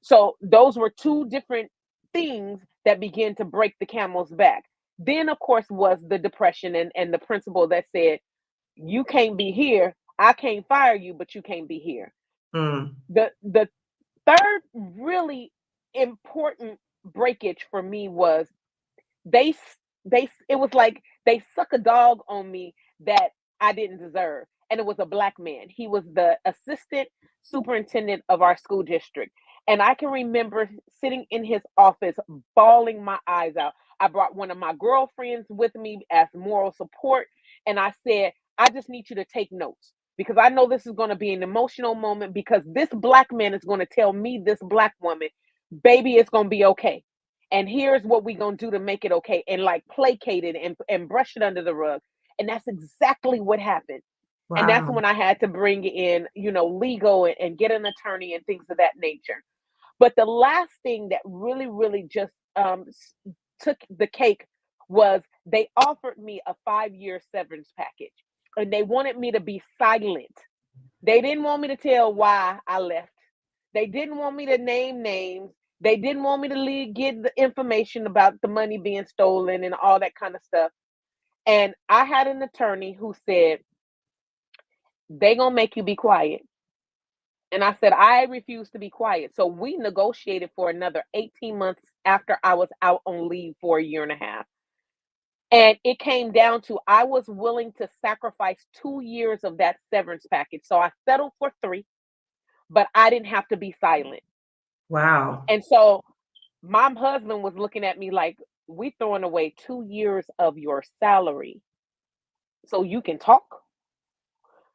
So those were two different things that began to break the camel's back. Then, of course, was the depression and the principle that said, you can't be here. I can't fire you, but you can't be here. Mm. The third really important breakage for me was they it was like they suck a dog on me that I didn't deserve. And it was a Black man. He was the assistant superintendent of our school district. And I can remember sitting in his office, bawling my eyes out. I brought one of my girlfriends with me as moral support. And I said, I just need you to take notes, because I know this is going to be an emotional moment, because this Black man is going to tell me, this Black woman, baby, it's going to be okay. And here's what we're going to do to make it okay, and like placate it and brush it under the rug. And that's exactly what happened. Wow. And that's when I had to bring in, legal and get an attorney and things of that nature. But the last thing that really, really just took the cake was they offered me a 5-year severance package, and they wanted me to be silent. They didn't want me to tell why I left. They didn't want me to name names. They didn't want me to get the information about the money being stolen and all that kind of stuff. And I had an attorney who said, they gonna make you be quiet. And I said, I refuse to be quiet. So we negotiated for another 18 months after I was out on leave for a year and a half. And it came down to, I was willing to sacrifice 2 years of that severance package. So I settled for 3, but I didn't have to be silent. Wow. And so my husband was looking at me like, we throwing away 2 years of your salary so you can talk?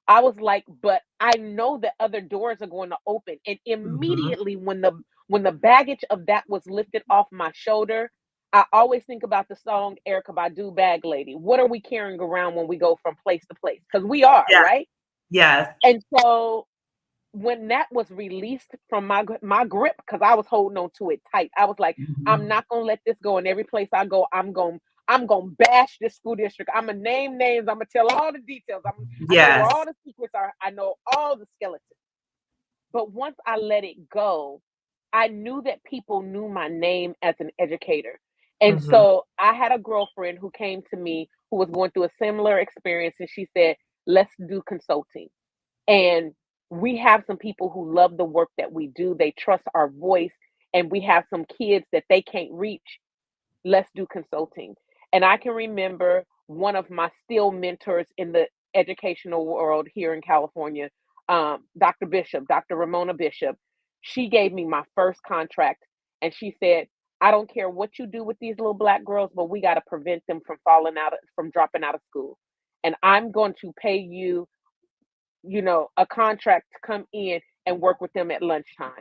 I was like, but I know that other doors are going to open. And immediately when the baggage of that was lifted off my shoulder, I always think about the song Erykah Badu, Bag Lady. What are we carrying around when we go from place to place? Because we are, right? Yes. And so when that was released from my grip, because I was holding on to it tight, I was like, I'm not gonna let this go. And every place I go, I'm gonna bash this school district. I'm gonna name names. I'm gonna tell all the details. I know where all the secrets are. I know all the skeletons. But once I let it go, I knew that people knew my name as an educator. And so I had a girlfriend who came to me who was going through a similar experience. And she said, let's do consulting. And we have some people who love the work that we do. They trust our voice. And we have some kids that they can't reach. Let's do consulting. And I can remember one of my still mentors in the educational world here in California, Dr. Ramona Bishop. She gave me my first contract, and she said, I don't care what you do with these little Black girls, but we got to prevent them from dropping out of school. And I'm going to pay you, a contract to come in and work with them at lunchtime.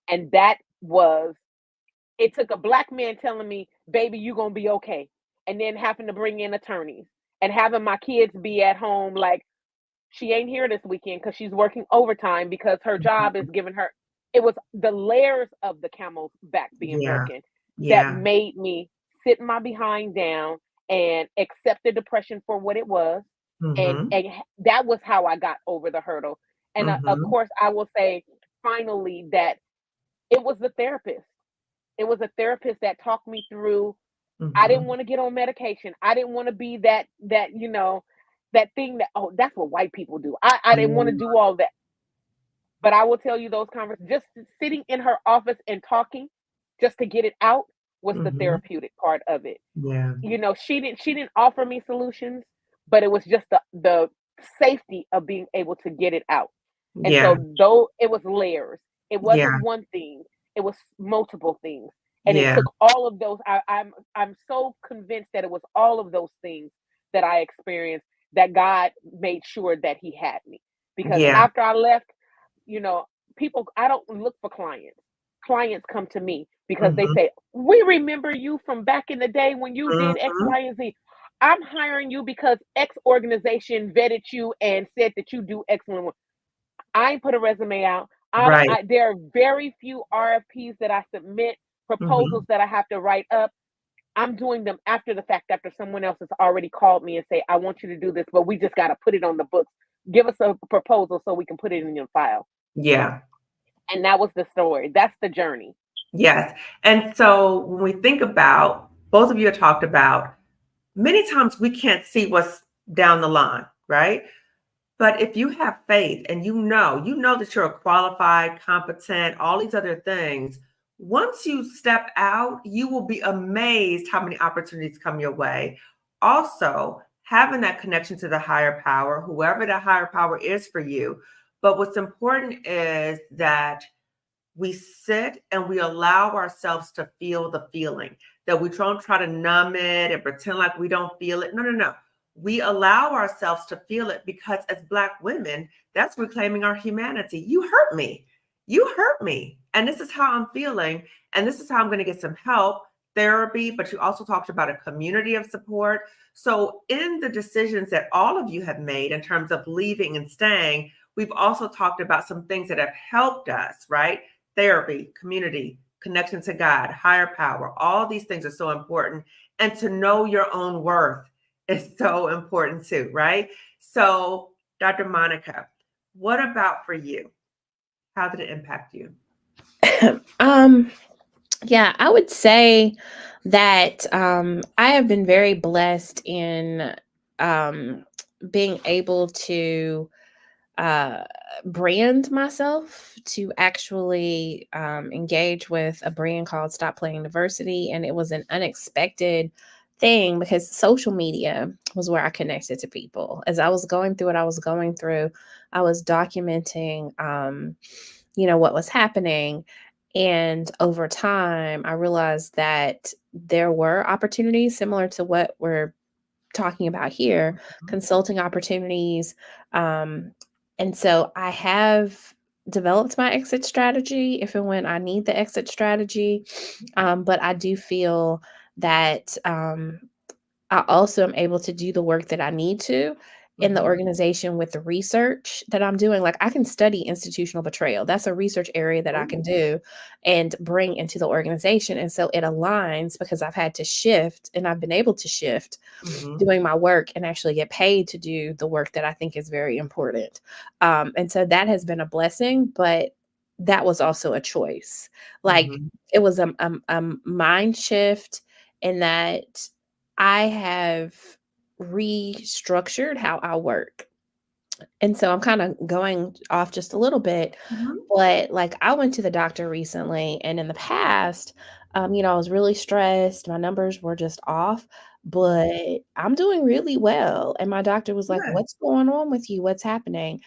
And it took a Black man telling me, baby, you're going to be okay. And then having to bring in attorneys and having my kids be at home like, she ain't here this weekend because she's working overtime because her job is giving her. It was the layers of the camel's back being broken that made me sit my behind down and accept the depression for what it was. And that was how I got over the hurdle. And of course, I will say finally that it was the therapist. It was a therapist that talked me through. I didn't want to get on medication. I didn't want to be that thing that, oh, that's what white people do. I didn't want to do all that. But I will tell you, those conversations, just sitting in her office and talking just to get it out was the therapeutic part of it. Yeah. She didn't offer me solutions, but it was just the safety of being able to get it out. And so though it was layers, it wasn't one thing, it was multiple things. And it took all of those. I'm so convinced that it was all of those things that I experienced that God made sure that He had me. Because after I left, people, I don't look for clients. Clients come to me because they say, we remember you from back in the day when you did X, Y, and Z. I'm hiring you because X organization vetted you and said that you do excellent work. I ain't put a resume out. There are very few RFPs that I submit, proposals that I have to write up. I'm doing them after the fact, after someone else has already called me and say, I want you to do this, but we just got to put it on the books. Give us a proposal so we can put it in your file. Yeah. And that was the story. That's the journey. Yes. And so when we think about, both of you have talked about, many times we can't see what's down the line, right? But if you have faith and you know that you're qualified, competent, all these other things, once you step out, you will be amazed how many opportunities come your way. Also, having that connection to the higher power, whoever that higher power is for you. But what's important is that we sit and we allow ourselves to feel the feeling, that we don't try to numb it and pretend like we don't feel it. No, no, no. We allow ourselves to feel it, because as Black women, that's reclaiming our humanity. You hurt me. You hurt me. And this is how I'm feeling. And this is how I'm going to get some help, therapy. But you also talked about a community of support. So in the decisions that all of you have made in terms of leaving and staying, we've also talked about some things that have helped us, right? Therapy, community, connection to God, higher power. All these things are so important. And to know your own worth is so important too, right? So, Dr. Monica, what about for you? How did it impact you? Yeah, I would say that I have been very blessed in being able to brand myself, to actually engage with a brand called Stop Playing Diversity. And it was an unexpected thing because social media was where I connected to people. As I was going through what I was going through, I was documenting, what was happening. And over time, I realized that there were opportunities similar to what we're talking about here, consulting opportunities. And so I have developed my exit strategy if and when I need the exit strategy. But I do feel that I also am able to do the work that I need to in the organization with the research that I'm doing. Like I can study institutional betrayal. That's a research area that I can do and bring into the organization. And so it aligns because I've had to shift and I've been able to shift doing my work and actually get paid to do the work that I think is very important. And so that has been a blessing, but that was also a choice. Like it was a mind shift in that I have restructured how I work. And so I'm kind of going off just a little bit, but like I went to the doctor recently, and in the past, I was really stressed. My numbers were just off, but I'm doing really well. And my doctor was like, Good. "What's going on with you? What's happening?"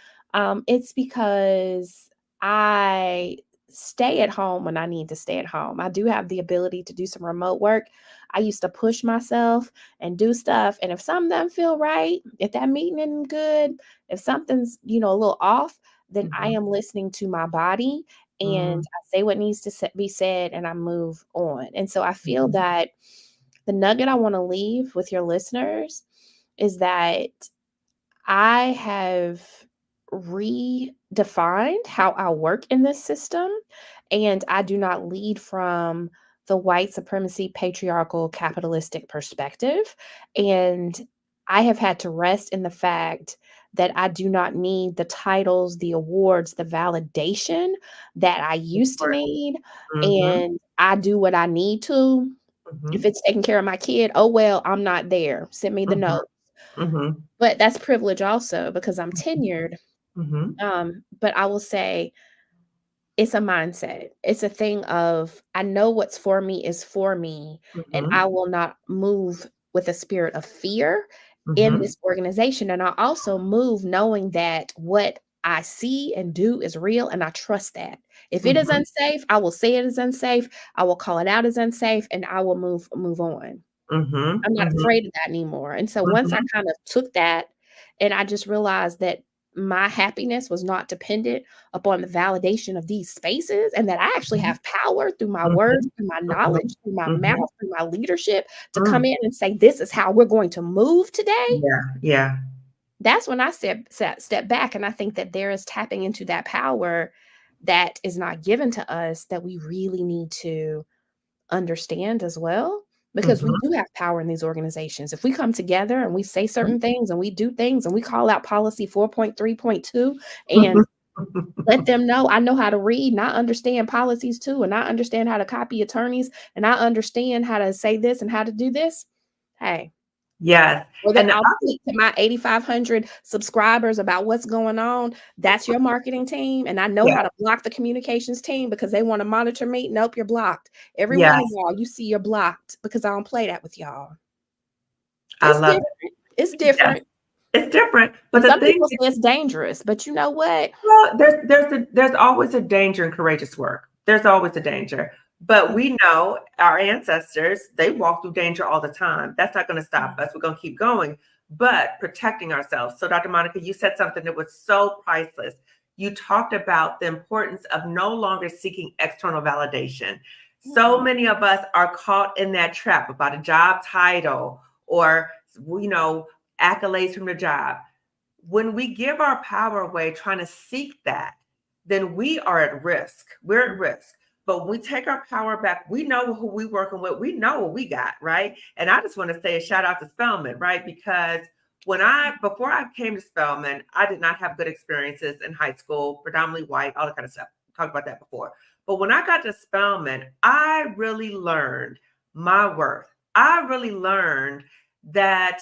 It's because I stay at home when I need to stay at home. I do have the ability to do some remote work. I used to push myself and do stuff. And if something doesn't feel right, if that meeting isn't good, if something's, a little off, then I am listening to my body and I say what needs to be said and I move on. And so I feel that the nugget I want to leave with your listeners is that I have redefined how I work in this system, and I do not lead from the white supremacy, patriarchal, capitalistic perspective. And I have had to rest in the fact that I do not need the titles, the awards, the validation that I used to need. And I do what I need to. If it's taking care of my kid, oh, well, I'm not there. Send me the note. But that's privilege also because I'm tenured. But I will say it's a mindset. It's a thing of I know what's for me is for me, and I will not move with a spirit of fear in this organization. And I also move knowing that what I see and do is real, and I trust that. If it is unsafe, I will say it is unsafe. I will call it out as unsafe, and I will move on. I'm not afraid of that anymore. And so once I kind of took that and I just realized that my happiness was not dependent upon the validation of these spaces and that I actually have power through my words, through my knowledge, through my mouth, through my leadership to come in and say, this is how we're going to move today. Yeah. That's when I step back. And I think that there is tapping into that power that is not given to us that we really need to understand as well, because we do have power in these organizations. If we come together and we say certain things and we do things and we call out policy 4.3.2 and Let them know I know how to read and I understand policies too. And I understand how to copy attorneys and I understand how to say this and how to do this. Hey. Yes. Or that And I'll speak to my 8,500 subscribers about what's going on. That's your marketing team. And I know yeah, how to block the communications team because they want to monitor me. Nope, you're blocked. Every one yes, of y'all, you see you're blocked because I don't play that with y'all. I It's love different. It's it. Yes, different. it's different. But And the some thing people is, say it's dangerous, but you know what? well, there's always a danger in courageous work. There's always a danger. But we know our ancestors, they walk through danger all the time. That's not going to stop us. We're going to keep going, but protecting ourselves. So, Dr. Monica, you said something that was so priceless. You talked about the importance of no longer seeking external validation. So many of us are caught in that trap about a job title or, accolades from the job. When we give our power away trying to seek that, then we are at risk. We're at risk. But when we take our power back, we know who we're working with. We know what we got, right? And I just want to say a shout out to Spelman, right? Because before I came to Spelman, I did not have good experiences in high school, predominantly white, all that kind of stuff. Talked about that before. But when I got to Spelman, I really learned my worth. I really learned that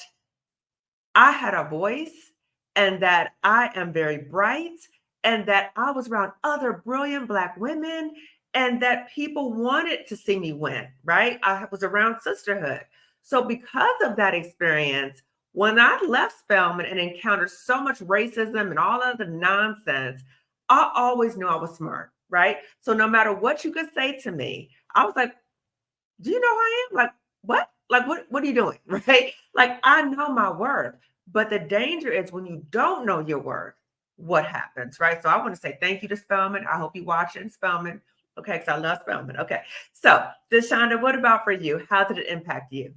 I had a voice and that I am very bright and that I was around other brilliant Black women and that people wanted to see me win, right? I was around sisterhood. So because of that experience, when I left Spelman and encountered so much racism and all of the nonsense, I always knew I was smart, right? So no matter what you could say to me, I was like, do you know who I am? Like, what? Like, what are you doing? Right? Like, I know my worth. But the danger is when you don't know your worth, what happens, right? So I want to say thank you to Spelman. I hope you watch it in Spelman. Okay, because I love Spelman. Okay. So, DeShaunda, what about for you? How did it impact you?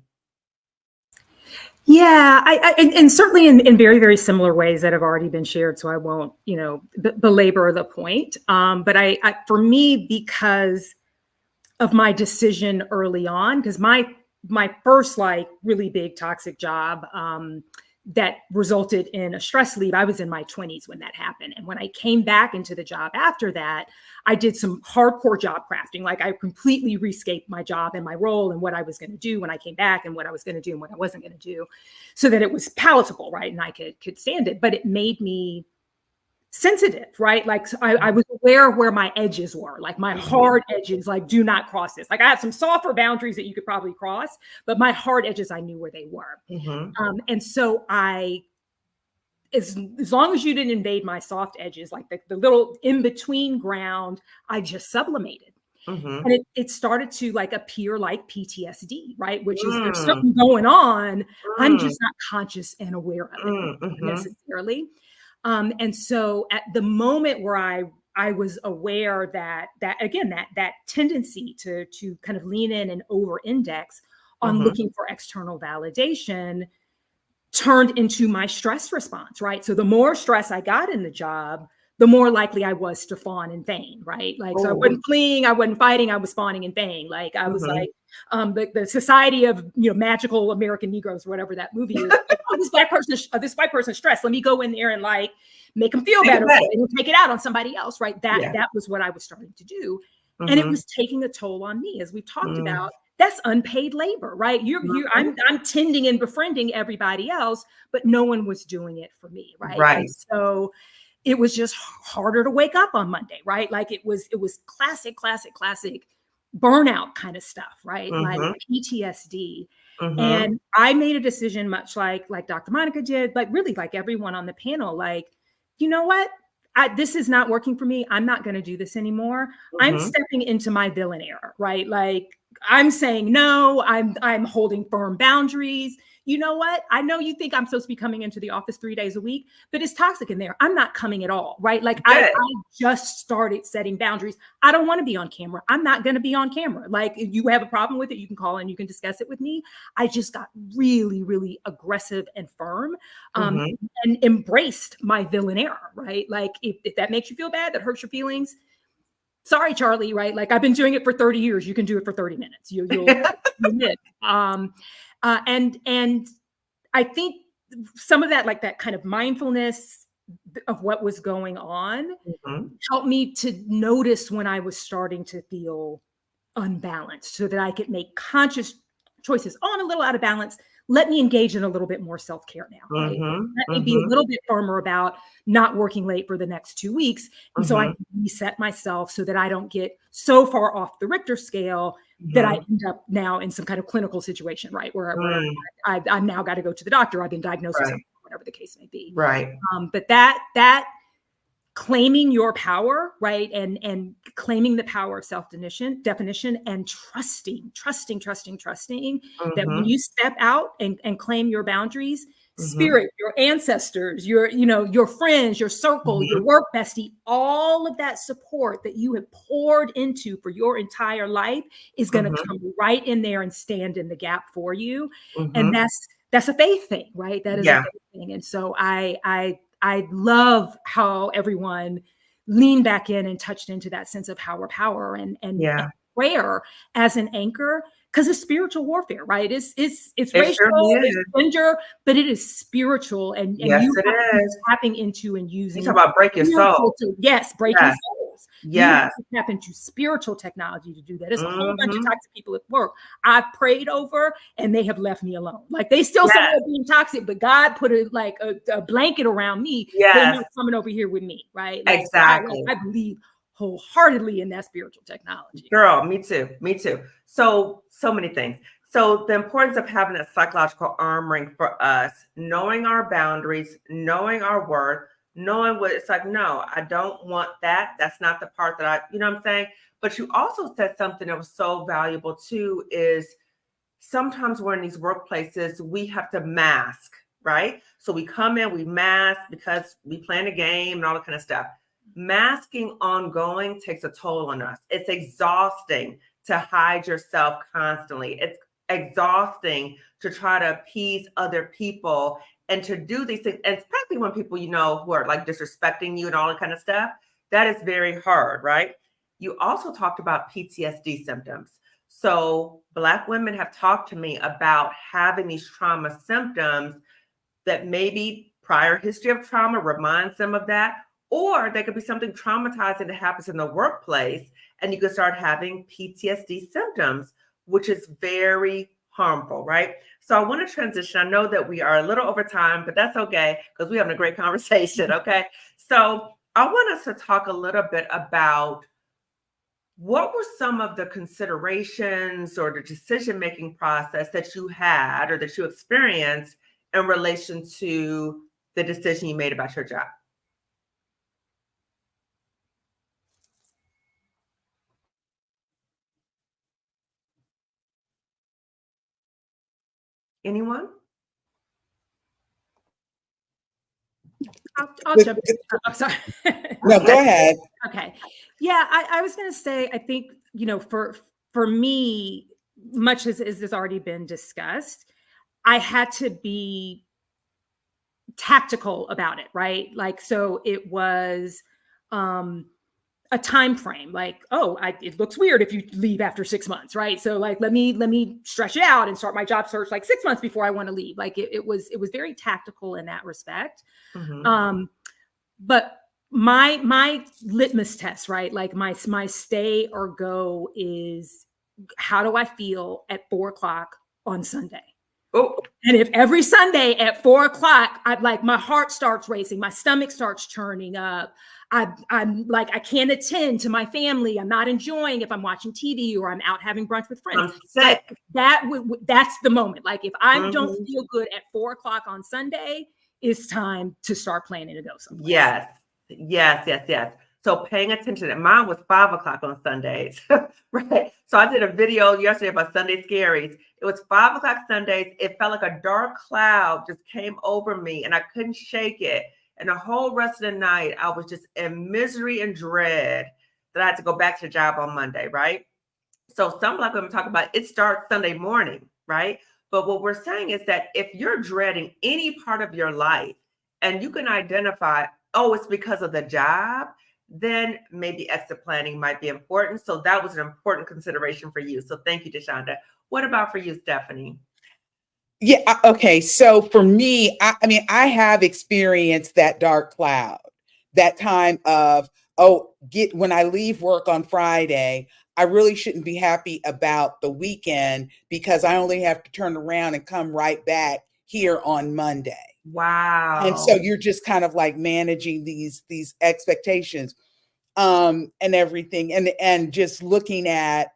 Yeah, and certainly in very, very similar ways that have already been shared. So I won't, belabor the point. But for me, because of my decision early on, because my first really big toxic job that resulted in a stress leave, I was in my 20s when that happened. And when I came back into the job after that, I did some hardcore job crafting. Like I completely rescaped my job and my role and what I was going to do when I came back and what I was going to do and what I wasn't going to do so that it was palatable, right? And I could stand it. But it made me sensitive, right? Like I was aware of where my edges were, like my hard edges, like do not cross this. Like I have some softer boundaries that you could probably cross, but my hard edges, I knew where they were. And so as long as you didn't invade my soft edges, like the little in-between ground, I just sublimated. And it started to appear like PTSD, right? Which is there's something going on. I'm just not conscious and aware of it necessarily. And so at the moment where I was aware that again, that tendency to kind of lean in and over-index on looking for external validation turned into my stress response, right? So the more stress I got in the job, the more likely I was to fawn in vain, right? Like, so I wasn't fleeing, I wasn't fighting, I was fawning in vain. Like I was like, the Society of Magical American Negroes, whatever that movie is. Oh, this white person stressed. Let me go in there and make them feel better and take it out on somebody else, right? That was what I was starting to do, and it was taking a toll on me, as we've talked about. That's unpaid labor, right? I'm tending and befriending everybody else, but no one was doing it for me, right? Right. And so it was just harder to wake up on Monday, right? Like it was classic burnout kind of stuff, right? Like PTSD. And I made a decision, much like Dr. Monica did, really like everyone on the panel, like, you know what? This is not working for me. I'm not going to do this anymore. I'm stepping into my villain era, right? Like I'm saying no, I'm holding firm boundaries. You know what? I know you think I'm supposed to be coming into the office 3 days a week, but it's toxic in there. I'm not coming at all, right? Like I just started setting boundaries. I don't want to be on camera. I'm not going to be on camera. Like if you have a problem with it, you can call and you can discuss it with me. I just got really, really aggressive and firm and embraced my villain era, right? Like if that makes you feel bad, that hurts your feelings. Sorry, Charlie, right? Like I've been doing it for 30 years. You can do it for 30 minutes. You'll admit. And I think some of that, like that kind of mindfulness of what was going on Mhm. helped me to notice when I was starting to feel unbalanced so that I could make conscious choices. Oh, I'm a little out of balance. Let me engage in a little bit more self-care now, right? Mhm. Let me be a Mhm. little bit firmer about not working late for the next 2 weeks. And so I Mhm. can reset myself so that I don't get so far off the Richter scale that I Mhm. end up now in some kind of clinical situation, right? Where Mm. I've now got to go to the doctor. I've been diagnosed with Right. something, whatever the case may be. Right. But that claiming your power, right? And claiming the power of definition and trusting that when Mhm. you step out and claim your boundaries, Mhm. spirit, your ancestors, your friends, your circle, your Mhm. work bestie, all of that support that you have poured into for your entire life is going to Mhm. come right in there and stand in the gap for you. And Mhm. that's a faith thing, right? That is a Yeah. faith thing. And so I love how everyone leaned back in and touched into that sense of power and Yeah. prayer as an anchor, because it's spiritual warfare, right? It's It racial, surely it's is. gender, but it is spiritual, and Yes, you it have to be is. tapping into and You using talk about break your spiritual soul. breaking Yes. souls. You have Yes. to tap into spiritual technology to do that. There's a whole bunch of Mhm. toxic people at work I've prayed over, and they have left me alone. Like they still Yes. somewhere being toxic, but God put a blanket around me. They're Yes. not coming over here with me, right? Like Exactly. I believe wholeheartedly in that spiritual technology. Girl, me too. Me too. So many things. So the importance of having a psychological armoring for us, knowing our boundaries, knowing our worth, knowing what it's like, no, I don't want that. That's not the part that you know what I'm saying? But you also said something that was so valuable too, is sometimes we're in these workplaces, we have to mask, right? So we come in, we mask because we playing a game and all that kind of stuff. Masking ongoing takes a toll on us. It's exhausting to hide yourself constantly. It's exhausting to try to appease other people and to do these things, and especially when people who are like disrespecting you and all that kind of stuff. That is very hard, right? You also talked about PTSD symptoms. So Black women have talked to me about having these trauma symptoms that maybe prior history of trauma reminds them of that, or there could be something traumatizing that happens in the workplace, and you could start having PTSD symptoms, which is very harmful, right? So I want to transition. I know that we are a little over time, but that's okay because we're having a great conversation, okay? So I want us to talk a little bit about what were some of the considerations or the decision-making process that you had or that you experienced in relation to the decision you made about your job? Anyone? I'll jump in. Oh, sorry. No, go ahead. Okay. Yeah, I was going to say, I think, for me, much as has already been discussed, I had to be tactical about it, right? Like, so it was a time frame. Like, oh, it looks weird if you leave after 6 months, right? So like, let me stretch it out and start my job search like 6 months before I want to leave. Like, it was very tactical in that respect. Mhm. But my litmus test, right? Like my stay or go is, how do I feel at 4 o'clock on Sunday? Oh, And if every Sunday at 4 o'clock, my heart starts racing, my stomach starts churning up, I'm like, I can't attend to my family, I'm not enjoying if I'm watching TV or I'm out having brunch with friends. I'm sick. That's the moment. Like if I don't Mhm. feel good at 4 o'clock on Sunday, it's time to start planning to go someplace. Yes. Yes, yes, yes. So paying attention. And mine was 5 o'clock on Sundays. Right. So I did a video yesterday about Sunday scaries. It was 5 o'clock Sundays. It felt like a dark cloud just came over me and I couldn't shake it. And the whole rest of the night, I was just in misery and dread that I had to go back to the job on Monday, right? So some Black women talk about it starts Sunday morning, right? But what we're saying is that if you're dreading any part of your life and you can identify, oh, it's because of the job, then maybe exit planning might be important. So that was an important consideration for you. So thank you, DeShaunda. What about for you, Stephanie? Yeah. Okay. So for me, I mean, I have experienced that dark cloud, that time of, when I leave work on Friday, I really shouldn't be happy about the weekend because I only have to turn around and come right back here on Monday. And so Wow. you're just kind of like managing these expectations, and everything, and just looking at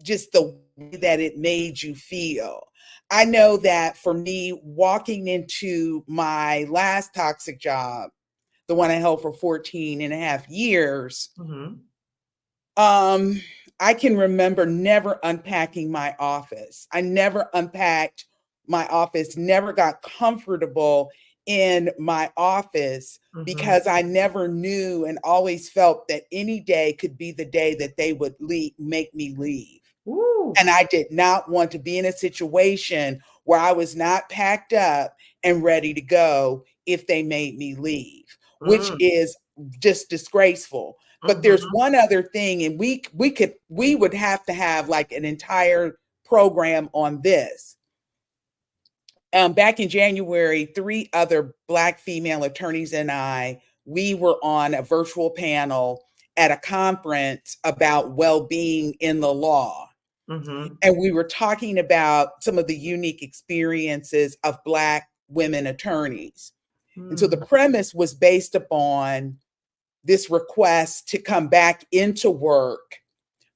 just the way that it made you feel. I know that for me, walking into my last toxic job, the one I held for 14 and a half years, Mm-hmm. I can remember never unpacking my office. I never unpacked my office, never got comfortable in my office Mm-hmm. because I never knew and always felt that any day could be the day that they would make me leave. Ooh. And I did not want to be in a situation where I was not packed up and ready to go if they made me leave, which Mm. is just disgraceful. But there's Mm-hmm. one other thing, and we would have to have like an entire program on this. Back in January, 3 other Black female attorneys and we were on a virtual panel at a conference about well-being in the law. Mm-hmm. And we were talking about some of the unique experiences of Black women attorneys. And so the premise was based upon this request to come back into work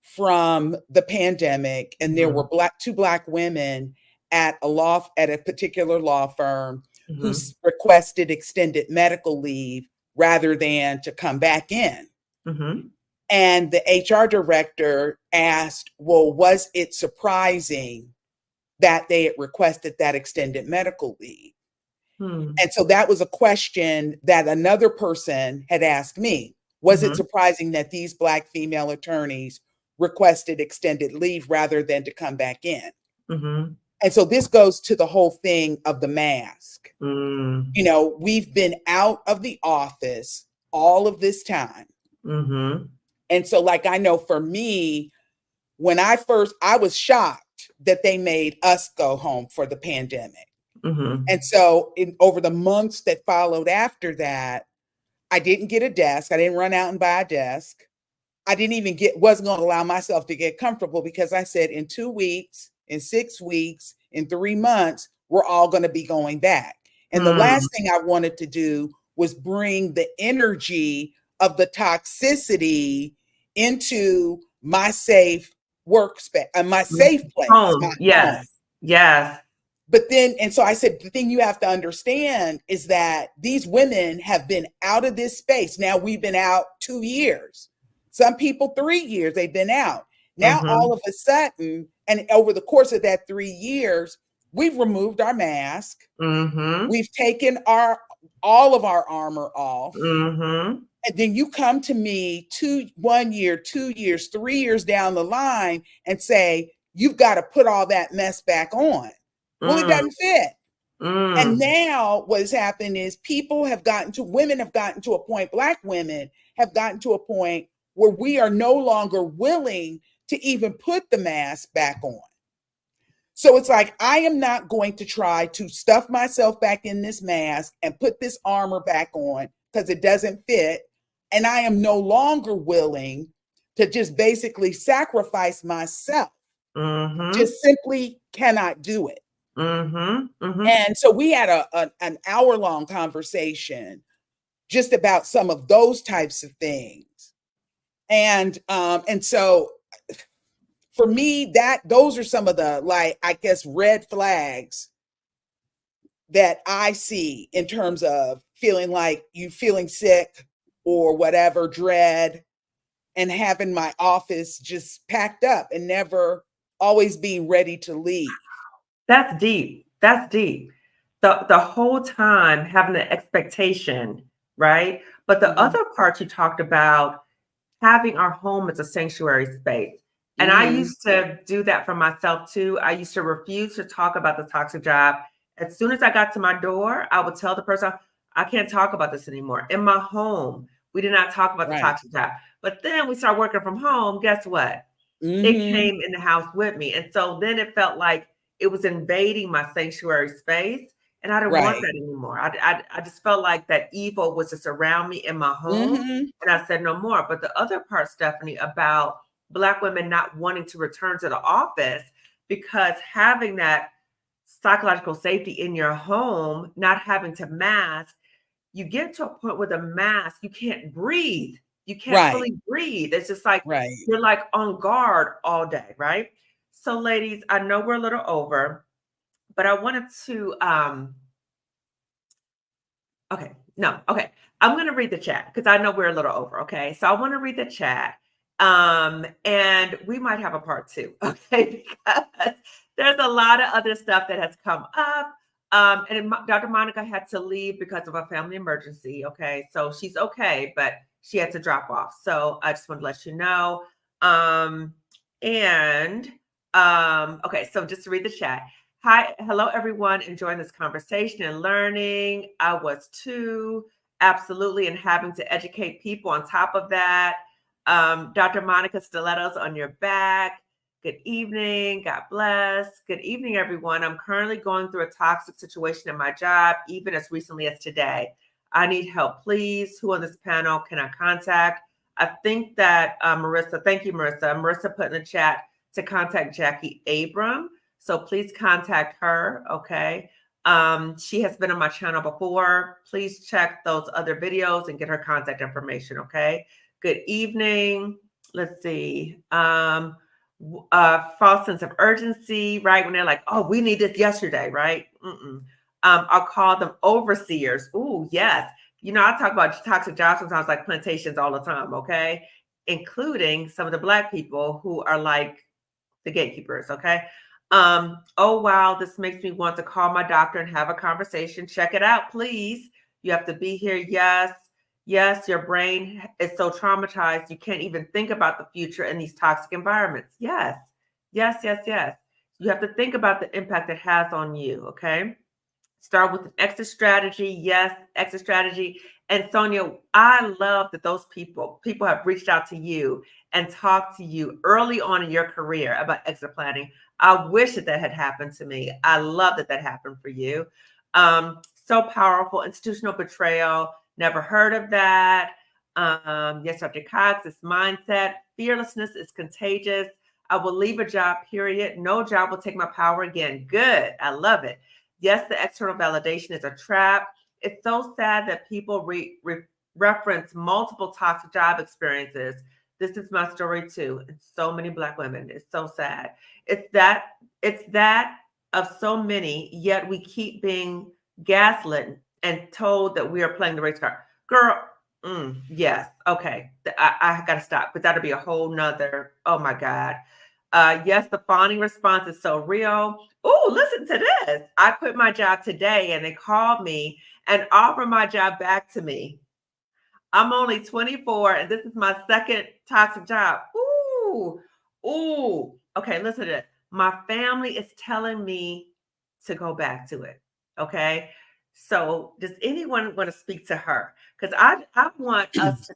from the pandemic. And there were 2 Black women at a particular law firm who Mm-hmm. requested extended medical leave rather than to come back in. Mm-hmm. And the HR director asked, well, was it surprising that they had requested that extended medical leave? Mm-hmm. And so that was a question that another person had asked me. Was it Mm-hmm. surprising that these Black female attorneys requested extended leave rather than to come back in? Mm-hmm. And so this goes to the whole thing of the mask. Mm-hmm. You know, we've been out of the office all of this time. Mm-hmm. And so, like, I know for me, I was shocked that they made us go home for the pandemic. Mm-hmm. And so over the months that followed after that, I didn't get a desk. I didn't run out and buy a desk. I wasn't going to allow myself to get comfortable because I said in 2 weeks, in 6 weeks, in 3 months, we're all going to be going back. And the last thing I wanted to do was bring the energy of the toxicity into my safe workspace, my safe place, my Home. home. Yes. Yes. But then, and so I said, the thing you have to understand is that these women have been out of this space. Now we've been out 2 years. Some people 3 years they've been out. Now Mm-hmm. all of a sudden, and over the course of that 3 years, we've removed our mask. Mm-hmm. We've taken all of our armor off. Mm-hmm. And then you come to me 1 year, 2 years, 3 years down the line and say, you've got to put all that mess back on. Well, it doesn't fit. And now what has happened is women have gotten to a point, Black women have gotten to a point where we are no longer willing to even put the mask back on. So it's like, I am not going to try to stuff myself back in this mask and put this armor back on because it doesn't fit. And I am no longer willing to just basically sacrifice myself. Mm-hmm. Just simply cannot do it. Mm-hmm. Mm-hmm. And so we had an hour-long conversation just about some of those types of things. And so for me, those are some of the, like, I guess, red flags that I see in terms of feeling sick or whatever, dread, and having my office just packed up and never always being ready to leave. That's deep. That's deep. The whole time having the expectation, right? But the other part you talked about, having our home as a sanctuary space. And I used to do that for myself too. I used to refuse to talk about the toxic job. As soon as I got to my door, I would tell the person, I can't talk about this anymore. In my home, we did not talk about the Right. toxic job. But then we started working from home. Guess what? It came in the house with me. And so then it felt like it was invading my sanctuary space. And I didn't want Right. that anymore. I just felt like that evil was just around me in my home. Mhm. And I said no more. But the other part, Stephanie, about Black women not wanting to return to the office because having that psychological safety in your home, not having to mask, you get to a point where the mask, you can't breathe. You can't Right. fully breathe. It's just like Right. you're like on guard all day, right? So, ladies, I know we're a little over, but I wanted to okay. I'm gonna read the chat because I know we're a little over. Okay. So I want to read the chat. And we might have a part two, okay, because there's a lot of other stuff that has come up. Dr. Monica had to leave because of a family emergency. Okay. So she's okay, but she had to drop off. So I just want to let you know. And okay, so just to read the chat. Hi, hello everyone, enjoying this conversation and learning. I was too, absolutely, and having to educate people on top of that. Dr. Monica, stilettos on your back. Good evening, God bless. Good evening, everyone. I'm currently going through a toxic situation in my job, even as recently as today. I need help, please. Who on this panel can I contact? I think that Marissa, thank you, Marissa. Marissa put in the chat to contact Jackie Abram. So please contact her, okay? She has been on my channel before. Please check those other videos and get her contact information, okay? Good evening. Let's see. False sense of urgency, right? When they're like, oh, we need this yesterday, right? I'll call them overseers. Ooh, yes. You know, I talk about toxic jobs sometimes like plantations all the time, okay? Including some of the Black people who are like the gatekeepers, okay? Oh, wow, this makes me want to call my doctor and have a conversation. Check it out, please. You have to be here. Yes, yes, your brain is so traumatized, you can't even think about the future in these toxic environments. Yes, yes, yes, yes. You have to think about the impact it has on you, okay? Start with an exit strategy. Yes, exit strategy. And Sonia, I love that those people have reached out to you and talked to you early on in your career about exit planning. I wish that had happened to me. I love that happened for you. So powerful. Institutional betrayal. Never heard of that. Yes, Dr. Cox, it's mindset. Fearlessness is contagious. I will leave a job, period. No job will take my power again. Good. I love it. Yes, the external validation is a trap. It's so sad that people reference multiple toxic job experiences. This is my story too. And so many Black women. It's so sad. It's that of so many, yet we keep being gaslit and told that we are playing the race card. Girl, yes. Okay. I got to stop, but that'll be a whole nother, oh my God. Yes, the fawning response is so real. Oh, listen to this. I quit my job today and they called me and offered my job back to me. I'm only 24 and this is my second toxic job. Ooh. Okay, listen to this. My family is telling me to go back to it. Okay. So does anyone want to speak to her? Because I want us to,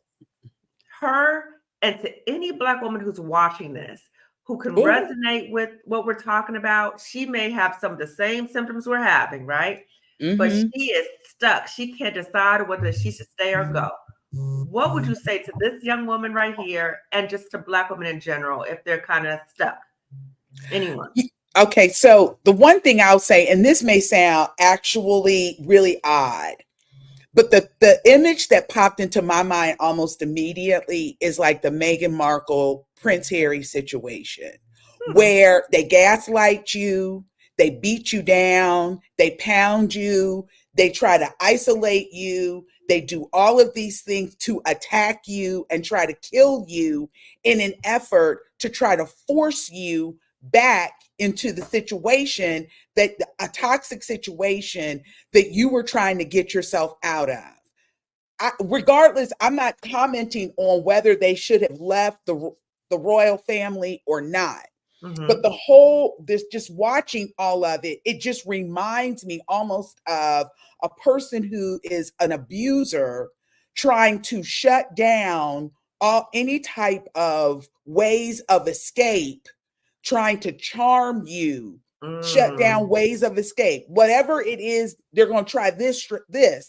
her and to any Black woman who's watching this, who can resonate with what we're talking about. She may have some of the same symptoms we're having, right? But she is stuck. She can't decide whether she should stay or go. What would you say to this young woman right here and just to Black women in general if they're kind of stuck? Anyone? Okay, so the one thing I'll say, and this may sound actually really odd, but the image that popped into my mind almost immediately is like the Meghan Markle, Prince Harry situation, where they gaslight you, they beat you down, they pound you, they try to isolate you, they do all of these things to attack you and try to kill you in an effort to try to force you back into the situation, that a toxic situation that you were trying to get yourself out of. Regardless, I'm not commenting on whether they should have left the royal family or not. But this just watching all of it, it just reminds me almost of a person who is an abuser trying to shut down any type of ways of escape, trying to charm you shut down ways of escape. Whatever it is, they're going to try this,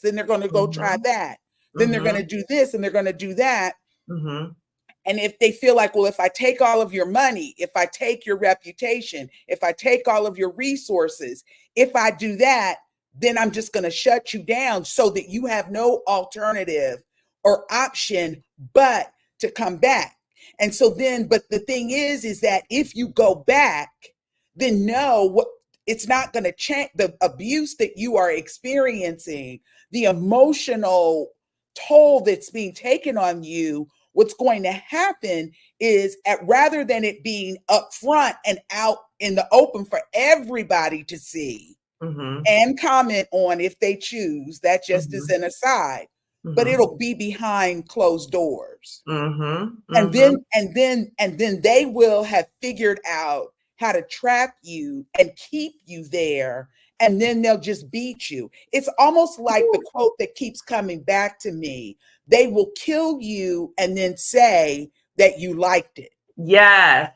then they're going to go try that. Then they're going to do this and they're going to do that. And if they feel like, well, if I take all of your money, if I take your reputation, if I take all of your resources, if I do that, then I'm just going to shut you down so that you have no alternative or option but to come back. And so then, but the thing is that if you go back, then it's not going to change. The abuse that you are experiencing, the emotional toll that's being taken on you, what's going to happen is rather than it being upfront and out in the open for everybody to see and comment on if they choose, that just is an aside, but it'll be behind closed doors. And then they will have figured out how to trap you and keep you there, and then they'll just beat you. It's almost like the quote that keeps coming back to me. They will kill you and then say that you liked it. Yes.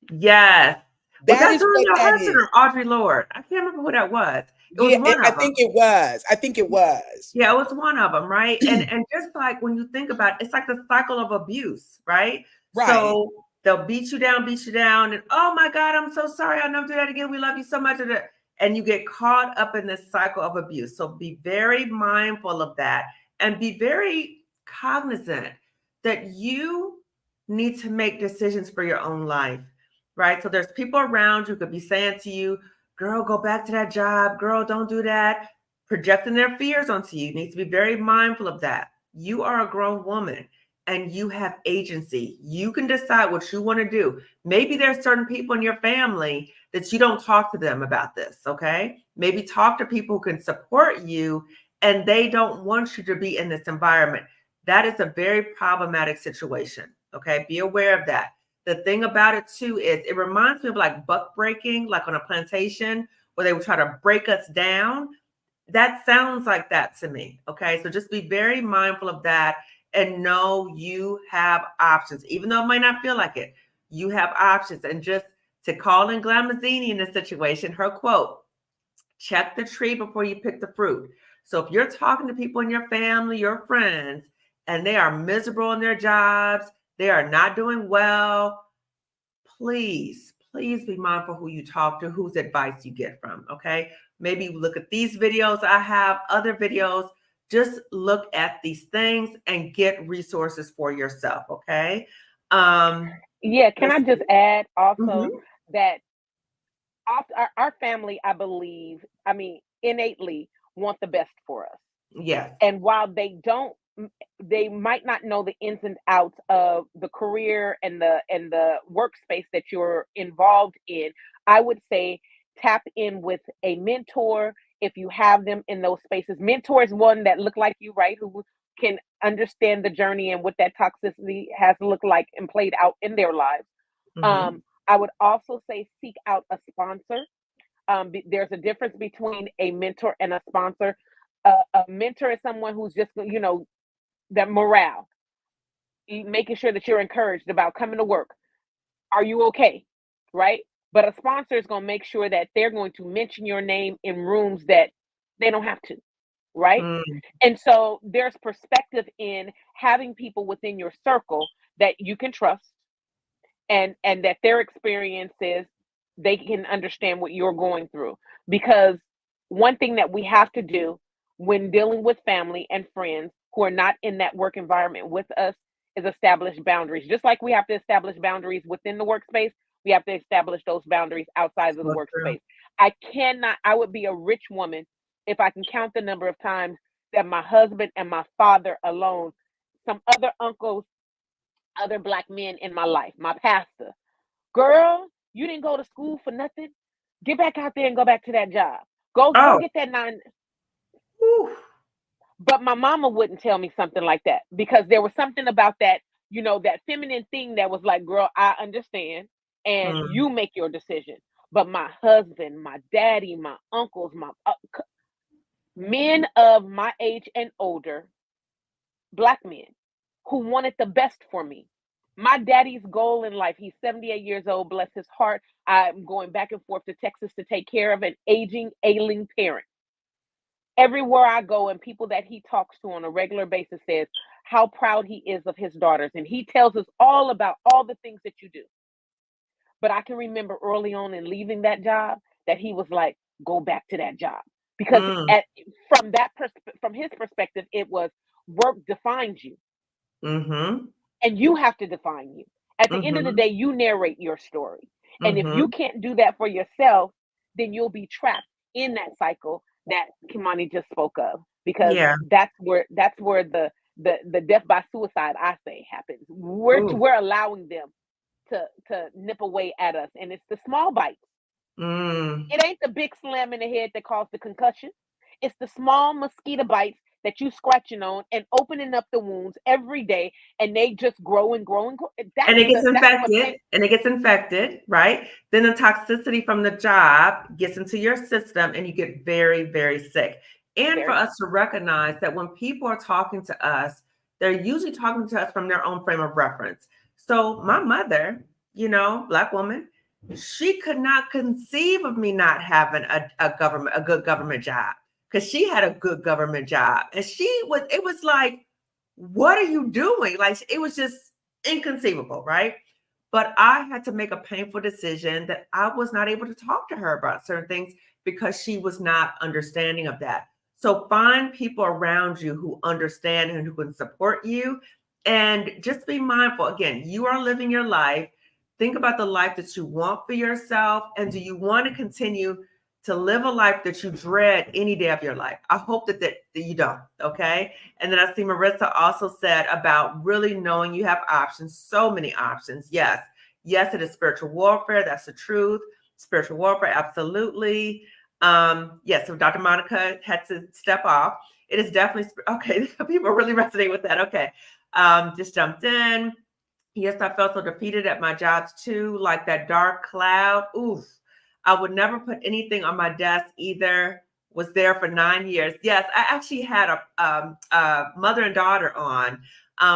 Yes. Was that Is Julia what that Hudson is. or Audre Lorde? I can't remember who that was. It was Yeah, one of I them. think it was. I think it was. Yeah, it was one of them, right? And just like when you think about it, it's like the cycle of abuse, right? Right. So they'll beat you down, and oh my God, I'm so sorry. I'll never do that again. We love you so much. And you get caught up in this cycle of abuse. So be very mindful of that and be very cognizant that you need to make decisions for your own life, right? So there's people around who could be saying to you, girl, go back to that job. Girl, don't do that. Projecting their fears onto you. You need to be very mindful of that. You are a grown woman and you have agency. You can decide what you want to do. Maybe there's certain people in your family that you don't talk to them about this, okay? Maybe talk to people who can support you and they don't want you to be in this environment. That is a very problematic situation, okay? Be aware of that. The thing about it too is it reminds me of like buck breaking, like on a plantation where they would try to break us down. That sounds like that to me. Okay. So just be very mindful of that and know you have options, even though it might not feel like it. You have options. And just to call in Glamazini in this situation, her quote, check the tree before you pick the fruit. So if you're talking to people in your family, your friends, and they are miserable in their jobs, they are not doing well, please be mindful who you talk to, whose advice you get from, okay? Maybe look at these videos. I have other videos. Just look at these things and get resources for yourself, okay? Yeah, can I just add also that our family, I believe, innately want the best for us. Yes. And while they might not know the ins and outs of the career and the workspace that you're involved in, I would say tap in with a mentor if you have them in those spaces. Mentor is one that look like you, right? Who can understand the journey and what that toxicity has looked like and played out in their lives. I would also say seek out a sponsor. There's a difference between a mentor and a sponsor. A mentor is someone who's just, that morale, making sure that you're encouraged about coming to work. Are you okay? Right? But a sponsor is going to make sure that they're going to mention your name in rooms that they don't have to. Right? And so there's perspective in having people within your circle that you can trust and that their experiences, they can understand what you're going through. Because one thing that we have to do when dealing with family and friends who are not in that work environment with us is establish boundaries. Just like we have to establish boundaries within the workspace, we have to establish those boundaries outside of the workspace. I would be a rich woman if I can count the number of times that my husband and my father alone, some other uncles, other Black men in my life, my pastor, girl, you didn't go to school for nothing. Get back out there and go back to that job. Go get that 9. But my mama wouldn't tell me something like that because there was something about that, that feminine thing that was like, girl, I understand and you make your decision. But my husband, my daddy, my uncles, my men of my age and older, Black men who wanted the best for me, My daddy's goal in life, he's 78 years old, bless his heart. I'm going back and forth to Texas to take care of an aging, ailing parent. Everywhere I go, and people that he talks to on a regular basis says how proud he is of his daughters. And he tells us all about all the things that you do. But I can remember early on in leaving that job that he was like, go back to that job. Because from his perspective, it was work defines you. Mm-hmm. And you have to define you. At the end of the Mm-hmm. day, you narrate your story. And if Mm-hmm. you can't do that for yourself, then you'll be trapped in that cycle that Kimani just spoke of. Because Yeah. that's where the death by suicide, I say, happens. Ooh. We're allowing them to nip away at us. And it's the small bites. Mm. It ain't the big slam in the head that caused the concussion. It's the small mosquito bites that you scratching on and opening up the wounds every day, and they just grow and grow and grow. And it gets infected, right? Then the toxicity from the job gets into your system and you get very, very sick. And for us to recognize that when people are talking to us, they're usually talking to us from their own frame of reference. So my mother, Black woman, she could not conceive of me not having a good government job, because she had a good government job. And it was like, what are you doing? Like, it was just inconceivable, right? But I had to make a painful decision that I was not able to talk to her about certain things because she was not understanding of that. So find people around you who understand and who can support you. And just be mindful. Again, you are living your life. Think about the life that you want for yourself. And do you want to continue to live a life that you dread any day of your life? I hope that you don't. Okay. And then I see Marissa also said about really knowing you have options, so many options. Yes, it is spiritual warfare. That's the truth. Spiritual warfare, absolutely. Yes, so Dr. Monica had to step off. It is definitely, okay, people really resonate with that. Okay, just jumped in. Yes, I felt so defeated at my jobs too, like that dark cloud. Oof. I would never put anything on my desk either. Was there for 9 years. Yes, I actually had a mother and daughter on,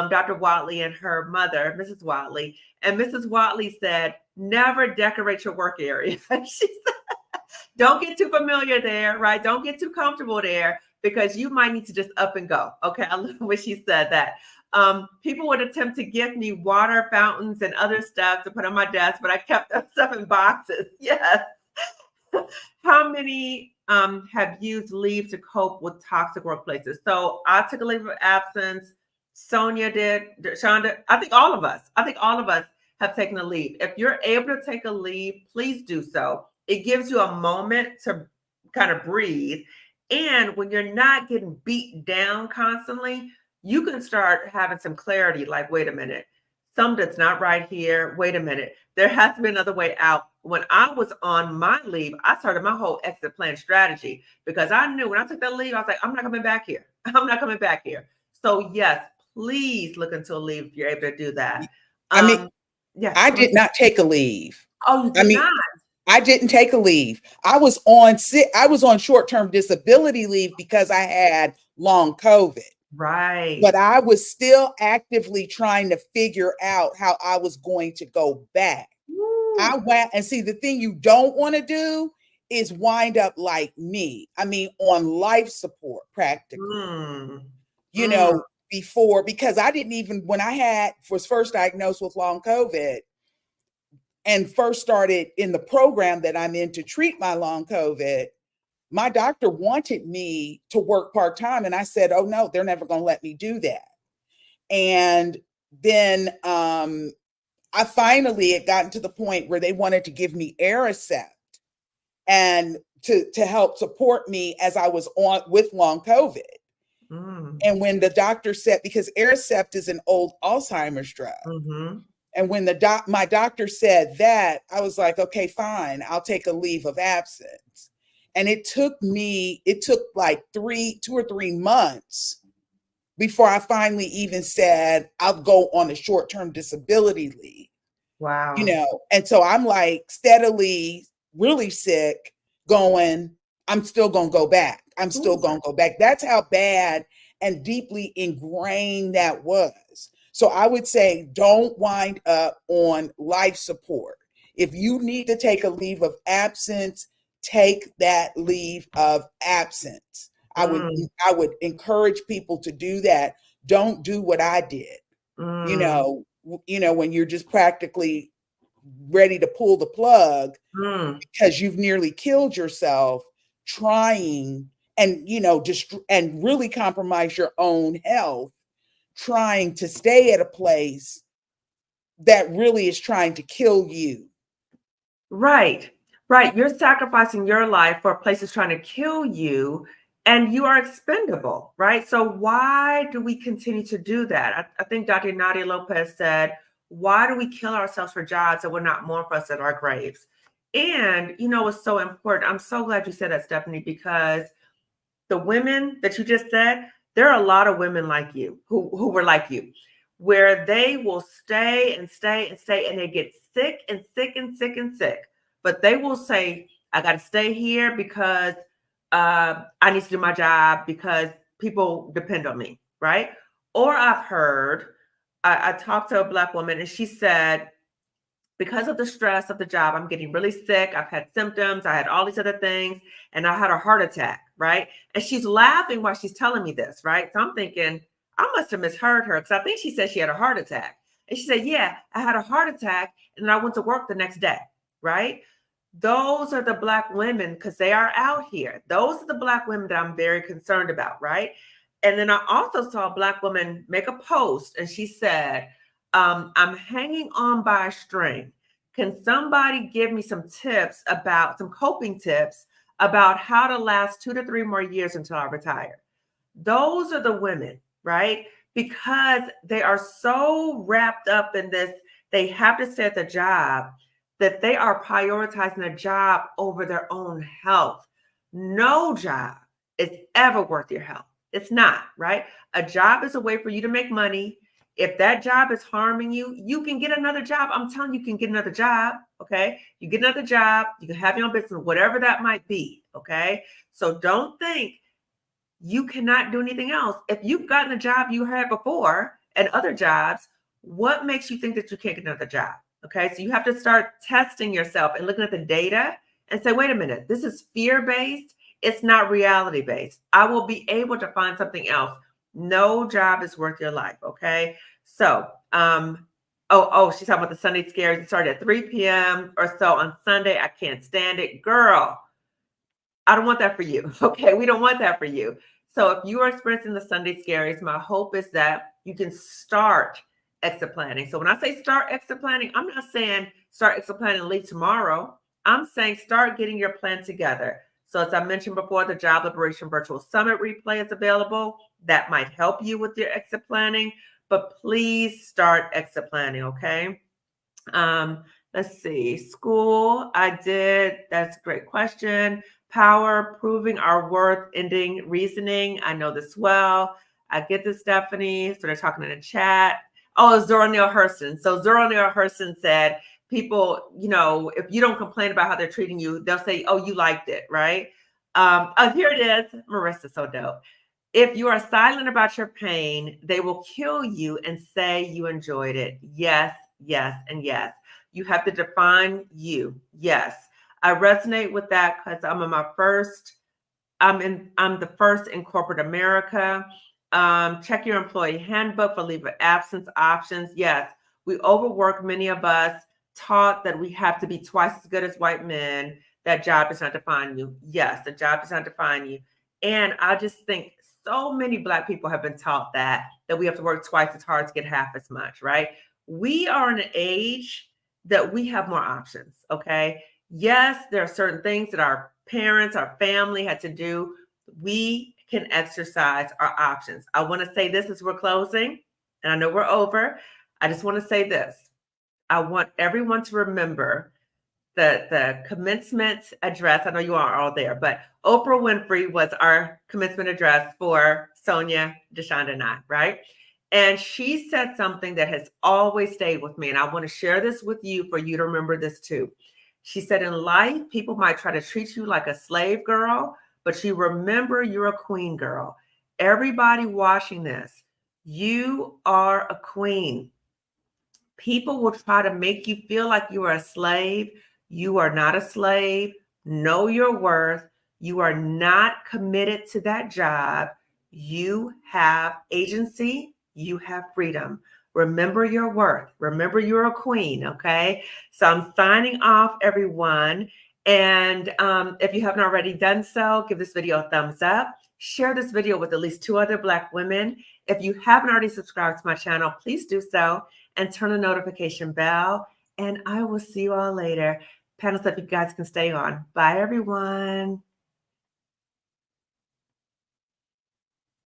Dr. Watley and her mother, Mrs. Watley. And Mrs. Watley said, never decorate your work area. She said, don't get too familiar there, right? Don't get too comfortable there, because you might need to just up and go. Okay, I love when she said that. People would attempt to give me water fountains and other stuff to put on my desk, but I kept that stuff in boxes. Yes. How many have used leave to cope with toxic workplaces? So I took a leave of absence. Sonia did. DeShaunda. I think all of us have taken a leave. If you're able to take a leave, please do so. It gives you a moment to kind of breathe. And when you're not getting beat down constantly, you can start having some clarity. Like, wait a minute, something's not right here. Wait a minute. There has to be another way out. When I was on my leave, I started my whole exit plan strategy, because I knew when I took that leave, I was like, I'm not coming back here. I'm not coming back here. So yes, please look into a leave if you're able to do that. Yeah, I did not take a leave. Oh, you did not? I didn't take a leave. I was on short-term disability leave because I had long COVID. Right. But I was still actively trying to figure out how I was going to go back. And see, the thing you don't want to do is wind up like me. I mean, on life support practically, before, because I didn't even, when I was first diagnosed with long COVID and first started in the program that I'm in to treat my long COVID, my doctor wanted me to work part-time. And I said, oh no, they're never going to let me do that. And then I finally had gotten to the point where they wanted to give me Aricept and to help support me as I was on with long COVID. And when the doctor said, because Aricept is an old Alzheimer's drug. And when my doctor said that, I was like, okay, fine, I'll take a leave of absence. And it took like 2 or 3 months before I finally even said, I'll go on a short-term disability leave. Wow. And so I'm like steadily really sick going, I'm still going to go back. I'm still going to go back. That's how bad and deeply ingrained that was. So I would say don't wind up on life support. If you need to take a leave of absence, take that leave of absence. I would encourage people to do that. Don't do what I did. You know, when you're just practically ready to pull the plug because you've nearly killed yourself trying and, and really compromise your own health, trying to stay at a place that really is trying to kill you. Right. You're sacrificing your life for a place that's trying to kill you, and you are expendable, right? So why do we continue to do that? I think Dr. Nadia Lopez said, why do we kill ourselves for jobs that will not mourn for us at our graves? And, it's so important. I'm so glad you said that, Stephanie, because the women that you just said, there are a lot of women like you who were like you, where they will stay and stay and stay, and they get sick and sick and sick and sick. But they will say, I got to stay here because I need to do my job because people depend on me, right? Or I've heard, I talked to a Black woman and she said, because of the stress of the job, I'm getting really sick. I've had symptoms. I had all these other things, and I had a heart attack, right? And she's laughing while she's telling me this, right? So I'm thinking, I must have misheard her because I think she said she had a heart attack. And she said, yeah, I had a heart attack, and then I went to work the next day, right? Those are the Black women, because they are out here. Those are the Black women that I'm very concerned about, right? And then I also saw a Black woman make a post, and she said, I'm hanging on by a string. Can somebody give me some coping tips about how to last 2 to 3 more years until I retire? Those are the women, right? Because they are so wrapped up in this, they have to stay at the job, that they are prioritizing a job over their own health. No job is ever worth your health. It's not, right? A job is a way for you to make money. If that job is harming you, you can get another job. I'm telling you, you can get another job. Okay. You get another job. You can have your own business, whatever that might be. Okay. So don't think you cannot do anything else. If you've gotten a job you had before and other jobs, what makes you think that you can't get another job? Okay. So you have to start testing yourself and looking at the data and say, wait a minute, this is fear-based. It's not reality-based. I will be able to find something else. No job is worth your life. Okay. So, she's talking about the Sunday scares. It started at 3 p.m. or so on Sunday. I can't stand it. Girl, I don't want that for you. Okay. We don't want that for you. So if you are experiencing the Sunday scaries, my hope is that you can start exit planning. So when I say start exit planning, I'm not saying start exit planning and leave tomorrow. I'm saying start getting your plan together. So as I mentioned before, the Job Liberation Virtual Summit replay is available. That might help you with your exit planning, but please start exit planning, okay? Let's see, school, I did, that's a great question. Power, proving our worth, ending reasoning, I know this well. I get this, Stephanie, so they're talking in the chat. Oh, Zora Neale Hurston. So Zora Neale Hurston said, people, if you don't complain about how they're treating you, they'll say, oh, you liked it, right? Here it is. Marissa, so dope. If you are silent about your pain, they will kill you and say you enjoyed it. Yes, yes, and yes. You have to define you. Yes. I resonate with that because I'm the first in corporate America. Check your employee handbook for leave of absence options. Yes, we overwork. Many of us taught that we have to be twice as good as white men. That job does not define you. Yes, the job does not define you. And I just think so many Black people have been taught that we have to work twice as hard to get half as much, right? We are in an age that we have more options, okay? Yes, there are certain things that our parents, our family had to do. We can exercise our options. I want to say this as we're closing, and I know we're over. I just want to say this. I want everyone to remember the commencement address. I know you are all there, but Oprah Winfrey was our commencement address for Sonia, DeShaunda, and I, right? And she said something that has always stayed with me, and I want to share this with you for you to remember this too. She said, in life, people might try to treat you like a slave girl, but you remember you're a queen girl. Everybody watching this, You are a queen. People will try to make you feel like you are a slave. You are not a slave. Know your worth. You are not committed to that job. You have agency. You have freedom. Remember your worth. Remember you're a queen, okay? So I'm signing off, everyone. And if you haven't already done so, give this video a thumbs up. Share this video with at least 2 other Black women. If you haven't already subscribed to my channel, please do so and turn the notification bell. And I will see you all later. Panelists, if you guys can stay on. Bye, everyone.